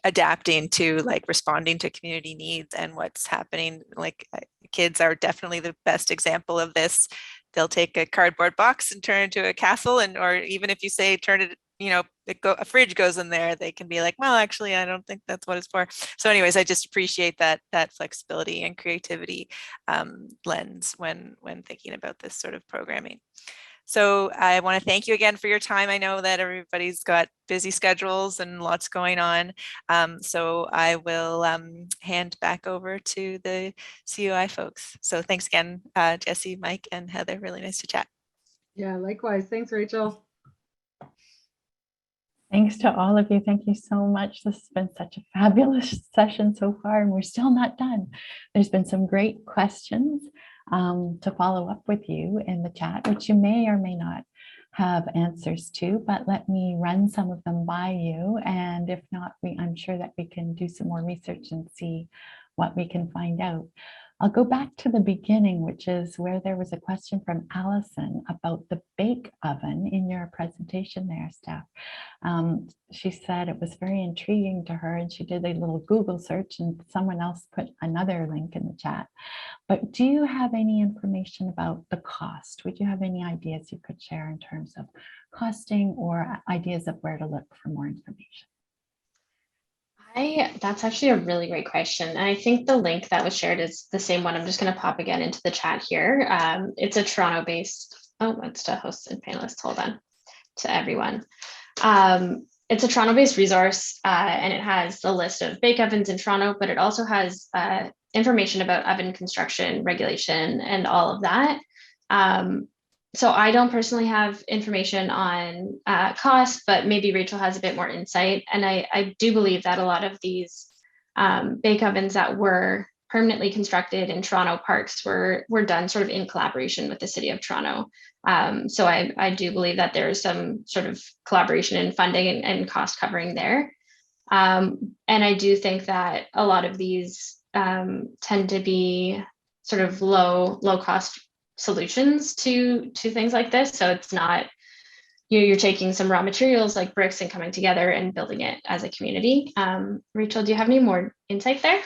adapting to like responding to community needs and what's happening. Like kids are definitely the best example of this. They'll take a cardboard box and turn it into a castle, or even if you say turn it, a fridge goes in there, they can be like, well, actually, I don't think that's what it's for. So anyways, I just appreciate that flexibility and creativity lens when thinking about this sort of programming. So I want to thank you again for your time. I know that everybody's got busy schedules and lots going on. So I will hand back over to the CUI folks. So thanks again, Jesse, Mike, and Heather. Really nice to chat. Yeah, likewise. Thanks, Rachel. Thanks to all of you. Thank you so much. This has been such a fabulous session so far, and we're still not done. There's been some great questions to follow up with you in the chat, which you may or may not have answers to, but let me run some of them by you. And if not, I'm sure that we can do some more research and see what we can find out. I'll go back to the beginning, which is where there was a question from Allison about the bake oven in your presentation there, Steph. She said it was very intriguing to her, and she did a little Google search, and someone else put another link in the chat. But do you have any information about the cost? Would you have any ideas you could share in terms of costing, or ideas of where to look for more information? That's actually a really great question. And I think the link that was shared is the same one. I'm just going to pop again into the chat here. It's a Toronto-based, it's to hosts and panelists, hold on, to everyone. It's a Toronto-based resource, and it has the list of bake ovens in Toronto, but it also has information about oven construction, regulation, and all of that. So I don't personally have information on cost, but maybe Rachel has a bit more insight. And I do believe that a lot of these bake ovens that were permanently constructed in Toronto parks were done sort of in collaboration with the City of Toronto. So I do believe that there is some sort of collaboration in funding and cost covering there. And I do think that a lot of these tend to be sort of low cost solutions to things like this. So it's not, you're taking some raw materials like bricks and coming together and building it as a community. Rachel, do you have any more insight there?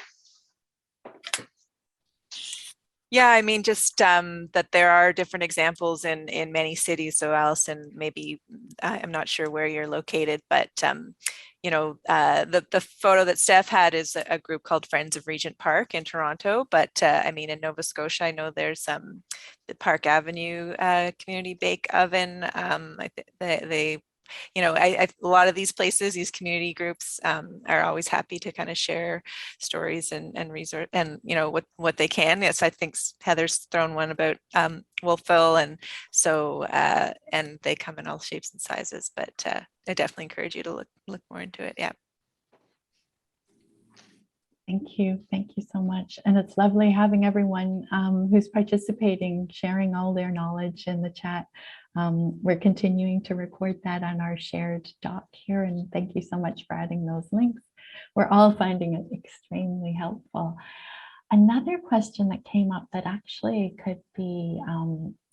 Yeah, I mean, just that there are different examples in many cities. So Allison, maybe I'm not sure where you're located, but you know, the photo that Steph had is a group called Friends of Regent Park in Toronto. But I mean, in Nova Scotia, I know there's the Park Avenue Community Bake Oven. I think they you know, a lot of these places, these community groups are always happy to kind of share stories and resort and, you know, what they can. Yes, I think Heather's thrown one about Wolfville, and so and they come in all shapes and sizes, but I definitely encourage you to look more into it. Yeah. Thank you so much. And it's lovely having everyone who's participating, sharing all their knowledge in the chat. We're continuing to record that on our shared doc here, and thank you so much for adding those links. We're all finding it extremely helpful. Another question that came up that actually could be,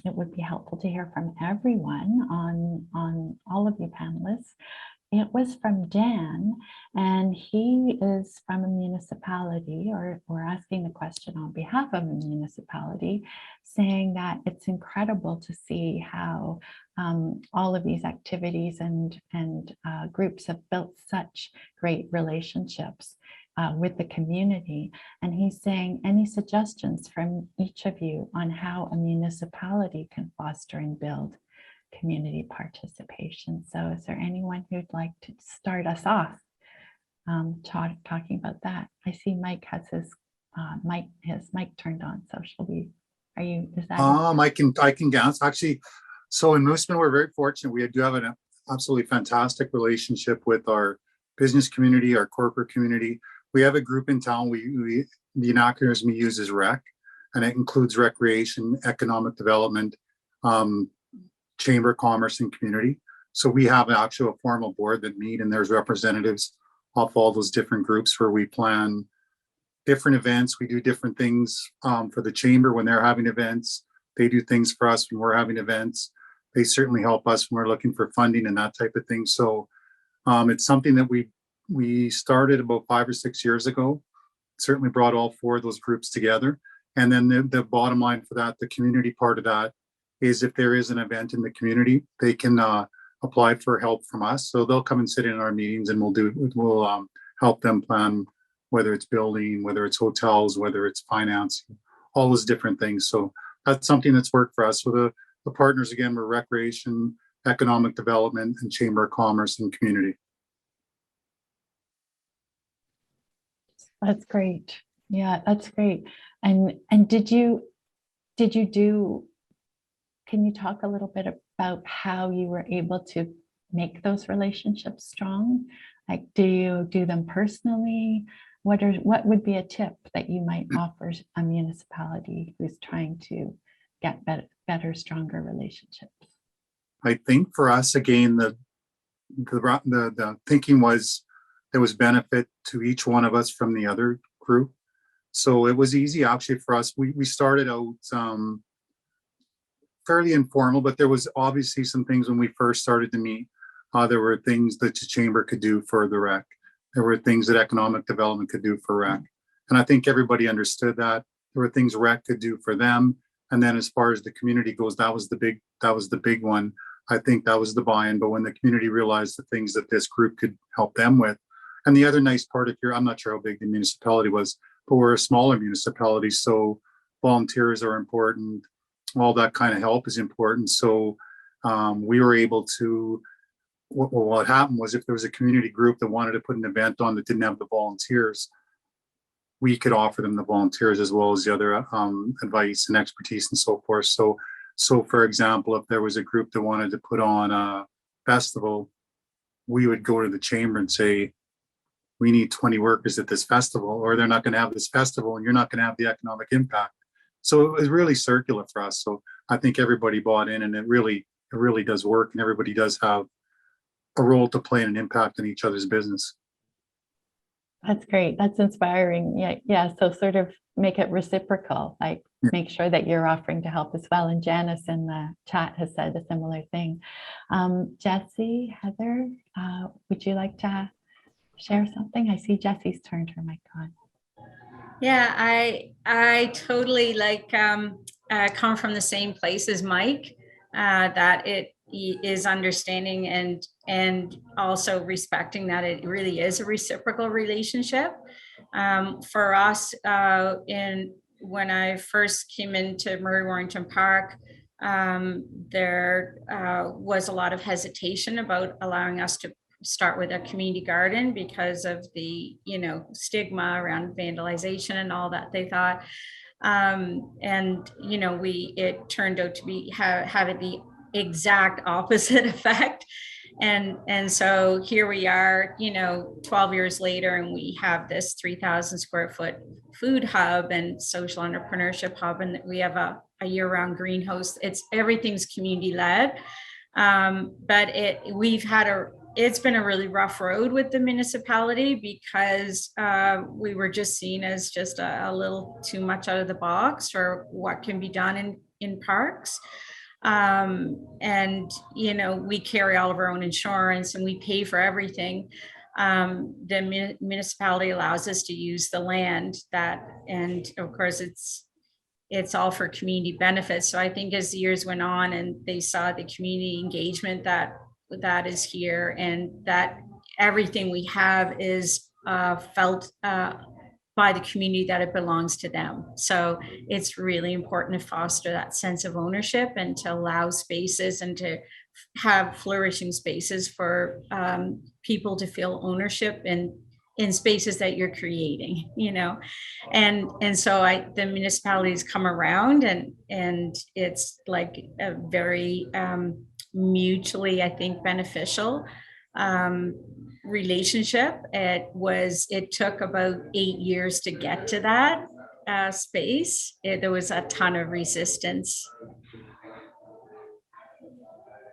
it would be helpful to hear from everyone on all of you panelists. It was from Dan, and he is from a municipality, or asking the question on behalf of a municipality, saying that it's incredible to see how all of these activities and groups have built such great relationships with the community. And he's saying, any suggestions from each of you on how a municipality can foster and build community participation? So is there anyone who'd like to start us off talking about that? I see Mike has his mic turned on, so is that I can guess actually. So in Mooseman, we're very fortunate. We do have an absolutely fantastic relationship with our business community, our corporate community. We have a group in town, the acronym we use is REC, and it includes recreation, economic development, Chamber of Commerce, and community. So we have actually a formal board that meet, and there's representatives of all those different groups where we plan different events. We do different things for the Chamber when they're having events. They do things for us when we're having events. They certainly help us when we're looking for funding and that type of thing. So it's something that we started about 5 or 6 years ago. Certainly brought all 4 of those groups together. And then the bottom line for that, the community part of that, is if there is an event in the community, they can apply for help from us. So they'll come and sit in our meetings, and we'll help them plan, whether it's building, whether it's hotels, whether it's financing, all those different things. So that's something that's worked for us. So the partners, again, were recreation, economic development, and Chamber of Commerce and community. That's great. Yeah, that's great. And can you talk a little bit about how you were able to make those relationships strong? Like, do you do them personally? What would be a tip that you might offer a municipality who's trying to get better, stronger relationships? I think for us, again, the thinking was there was benefit to each one of us from the other group. So it was easy actually for us. We started out fairly informal, but there was obviously some things when we first started to meet. There were things that the Chamber could do for the REC. There were things that economic development could do for REC. And I think everybody understood that. There were things REC could do for them. And then as far as the community goes, that was the big one. I think that was the buy-in. But when the community realized the things that this group could help them with. And the other nice part of here, I'm not sure how big the municipality was, but we're a smaller municipality. So volunteers are important. All that kind of help is important. So we were able to, what happened was if there was a community group that wanted to put an event on that didn't have the volunteers, we could offer them the volunteers as well as the other advice and expertise and so forth. So for example, if there was a group that wanted to put on a festival, we would go to the Chamber and say, we need 20 workers at this festival, or they're not going to have this festival and you're not going to have the economic impact. So it was really circular for us. So I think everybody bought in, and it really does work, and everybody does have a role to play and an impact in each other's business. That's great. That's inspiring. Yeah. So sort of make it reciprocal, like make sure that you're offering to help as well. And Janice in the chat has said a similar thing. Jessie, Heather, would you like to share something? I see Jessie's turned her mic on. Yeah, I totally come from the same place as Mike, that it is understanding and also respecting that it really is a reciprocal relationship. For us, when I first came into Murray Warrington Park, there was a lot of hesitation about allowing us to start with a community garden because of the stigma around vandalization and all that they thought. And it turned out to be having the exact opposite effect. And so here we are, 12 years later, and we have this 3,000 square foot food hub and social entrepreneurship hub, and we have a year-round greenhouse. Everything's community led, but it's been a really rough road with the municipality because we were just seen as just a little too much out of the box for what can be done in parks. And we carry all of our own insurance and we pay for everything. The municipality allows us to use the land and of course it's all for community benefits. So I think as the years went on and they saw the community engagement that is here, and that everything we have is felt by the community, that it belongs to them. So it's really important to foster that sense of ownership and to allow spaces and to have flourishing spaces for people to feel ownership in spaces that you're creating, and so the municipalities come around and it's like a very mutually, I think, beneficial relationship. It took about 8 years to get to that space. There was a ton of resistance.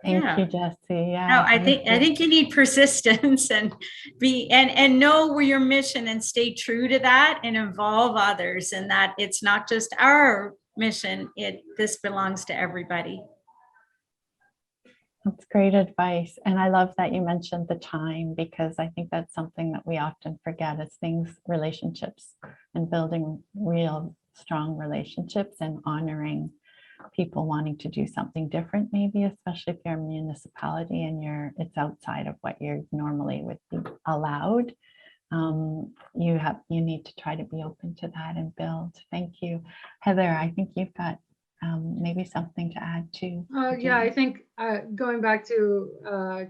Thank you, Jessie. Yeah, no, I think you need persistence and know your mission and stay true to that and involve others, and that it's not just our mission. This belongs to everybody. That's great advice. And I love that you mentioned the time, because I think that's something that we often forget is relationships, and building real strong relationships and honoring people wanting to do something different, maybe, especially if you're a municipality and it's outside of what you normally would be allowed. You need to try to be open to that and build. Thank you. Heather, I think you've got maybe something to add too. Yeah, I think going back to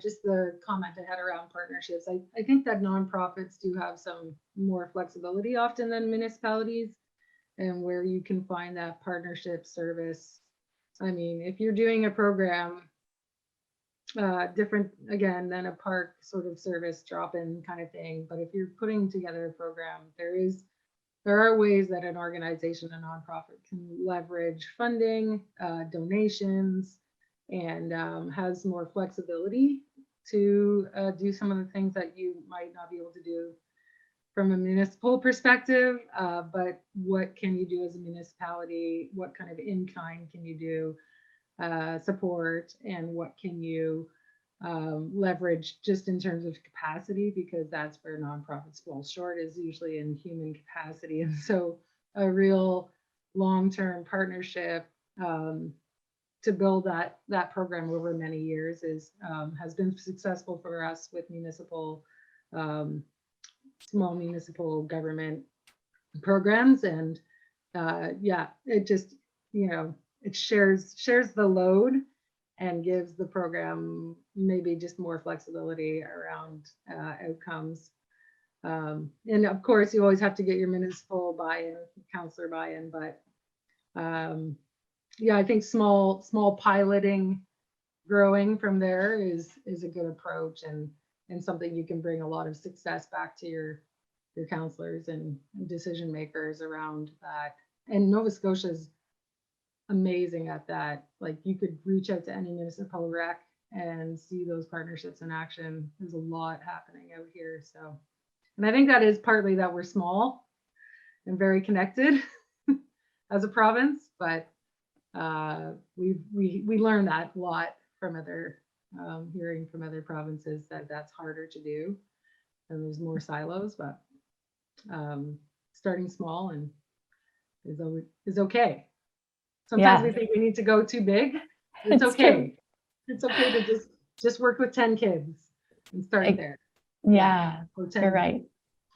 just the comment I had around partnerships, I think that nonprofits do have some more flexibility often than municipalities, and where you can find that partnership service. I mean, if you're doing a program different again than a park sort of service drop-in kind of thing, but if you're putting together a program, there are ways that an organization, a nonprofit, can leverage funding, donations, and has more flexibility to do some of the things that you might not be able to do from a municipal perspective. But what can you do as a municipality? What kind of in-kind can you do support, and what can you leverage just in terms of capacity, because that's where nonprofits fall short, is usually in human capacity. And so a real long-term partnership to build that program over many years has been successful for us with small municipal government programs. And yeah, it just, it shares the load and gives the program maybe just more flexibility around outcomes. And of course, you always have to get your municipal buy-in, councillor buy-in, but yeah, I think small piloting, growing from there is a good approach, and something you can bring a lot of success back to your councillors and decision makers around that. And Nova Scotia's amazing at that. Like, you could reach out to any municipal rec and see those partnerships in action. There's a lot happening out here. So, and I think that is partly that we're small and very connected as a province, but we learn that a lot from hearing from other provinces, that's harder to do and there's more silos. But starting small and is okay. Sometimes we think we need to go too big. It's okay. It's okay to just work with 10 kids and start there. Yeah, you're right.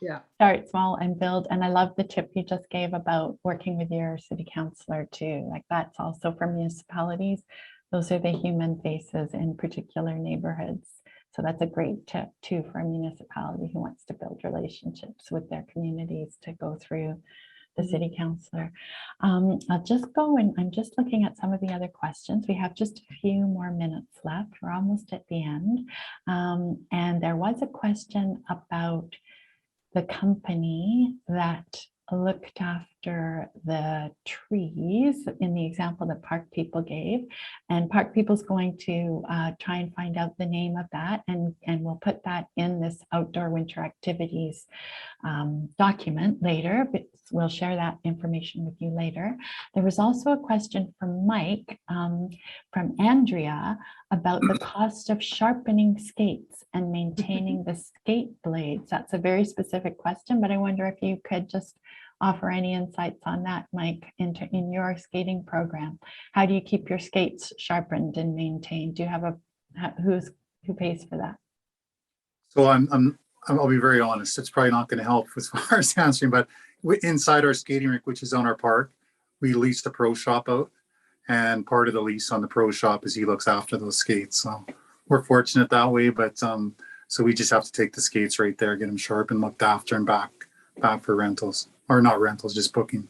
Yeah. Start small and build. And I love the tip you just gave about working with your city councilor too. Like that's also for municipalities. Those are the human faces in particular neighborhoods. So that's a great tip too for a municipality who wants to build relationships with their communities to go through the city councilor. I'll just go and I'm just looking at some of the other questions. We have just a few more minutes left. We're almost at the end. And there was a question about the company that looked after the trees in the example that Park People gave. And Park People's going to try and find out the name of that, and we'll put that in this outdoor winter activities document later, but we'll share that information with you later. There was also a question from Mike, from Andrea, about the cost of sharpening skates and maintaining the skate blades. That's a very specific question, but I wonder if you could just offer any insights on that, Mike, in your skating program. How do you keep your skates sharpened and maintained? Do you have who pays for that? So I'll be very honest. It's probably not going to help as far as answering, but inside our skating rink, which is on our park, we lease the pro shop out, and part of the lease on the pro shop is he looks after those skates. So we're fortunate that way, but so we just have to take the skates right there, get them sharpened, looked after, and back for rentals, or not rentals, just booking.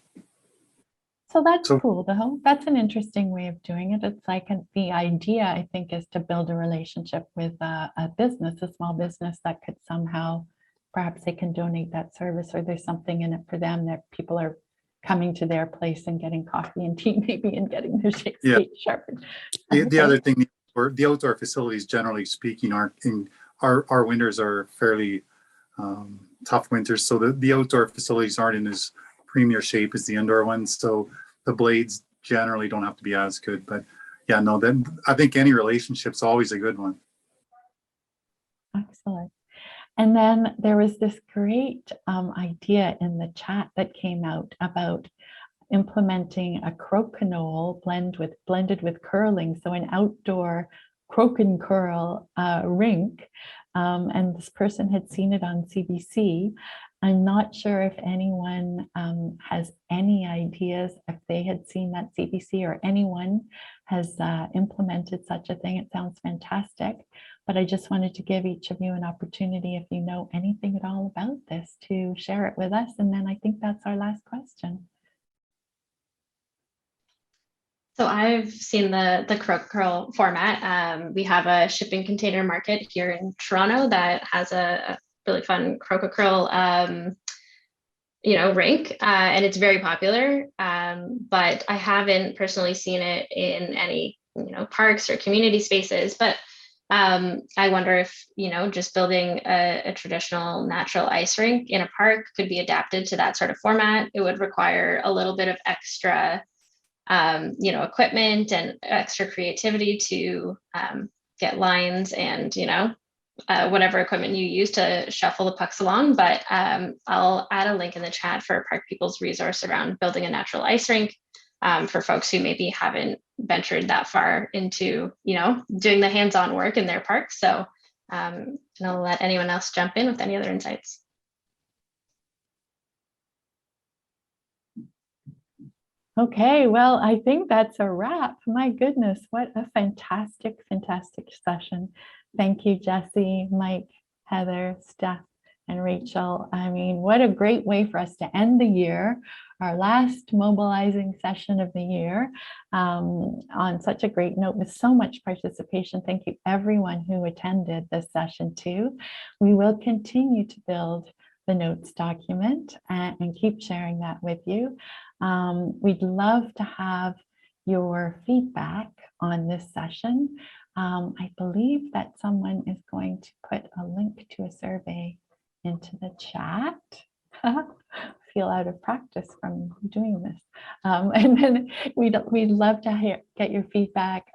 So that's cool though. That's an interesting way of doing it. It's like the idea, I think, is to build a relationship with a business, a small business that could somehow, perhaps they can donate that service, or there's something in it for them that people are coming to their place and getting coffee and tea maybe and getting their skates sharpened. The other thing, the outdoor facilities, generally speaking, aren't in our winters are fairly tough winters. So the outdoor facilities aren't in as premier shape as the indoor ones. So the blades generally don't have to be as good, but yeah, no, then I think any relationship's always a good one. Excellent. And then there was this great idea in the chat that came out about implementing a crokinole blended with curling. So an outdoor crokin curl rink. And this person had seen it on CBC. I'm not sure if anyone has any ideas if they had seen that CBC, or anyone has implemented such a thing. It sounds fantastic, but I just wanted to give each of you an opportunity, if you know anything at all about this, to share it with us. And then I think that's our last question. So I've seen the croak curl format. We have a shipping container market here in Toronto that has a really fun croak curl, rink, and it's very popular. But I haven't personally seen it in any, parks or community spaces. But I wonder if, just building a traditional natural ice rink in a park could be adapted to that sort of format. It would require a little bit of extra equipment and extra creativity to get lines and, whatever equipment you use to shuffle the pucks along. But I'll add a link in the chat for Park People's resource around building a natural ice rink for folks who maybe haven't ventured that far into, doing the hands-on work in their park. So and I'll let anyone else jump in with any other insights. Okay, well, I think that's a wrap. My goodness, what a fantastic, fantastic session. Thank you, Jesse, Mike, Heather, Steph, and Rachel. I mean, what a great way for us to end the year, our last mobilizing session of the year, on such a great note with so much participation. Thank you, everyone who attended this session too. We will continue to build the notes document and keep sharing that with you. We'd love to have your feedback on this session. I believe that someone is going to put a link to a survey into the chat. Feel out of practice from doing this. And then we'd love to get your feedback.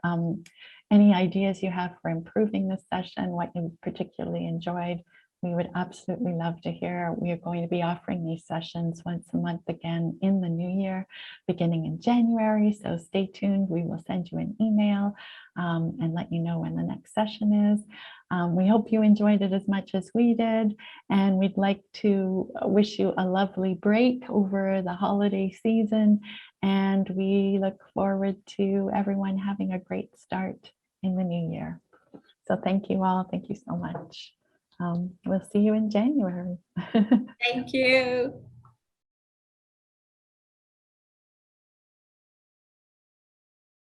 Any ideas you have for improving this session, what you particularly enjoyed, we would absolutely love to hear. We are going to be offering these sessions once a month again in the new year, beginning in January. So stay tuned. We will send you an email and let you know when the next session is. We hope you enjoyed it as much as we did, and we'd like to wish you a lovely break over the holiday season, and we look forward to everyone having a great start in the new year. So thank you all. Thank you so much. We'll see you in January. Thank you.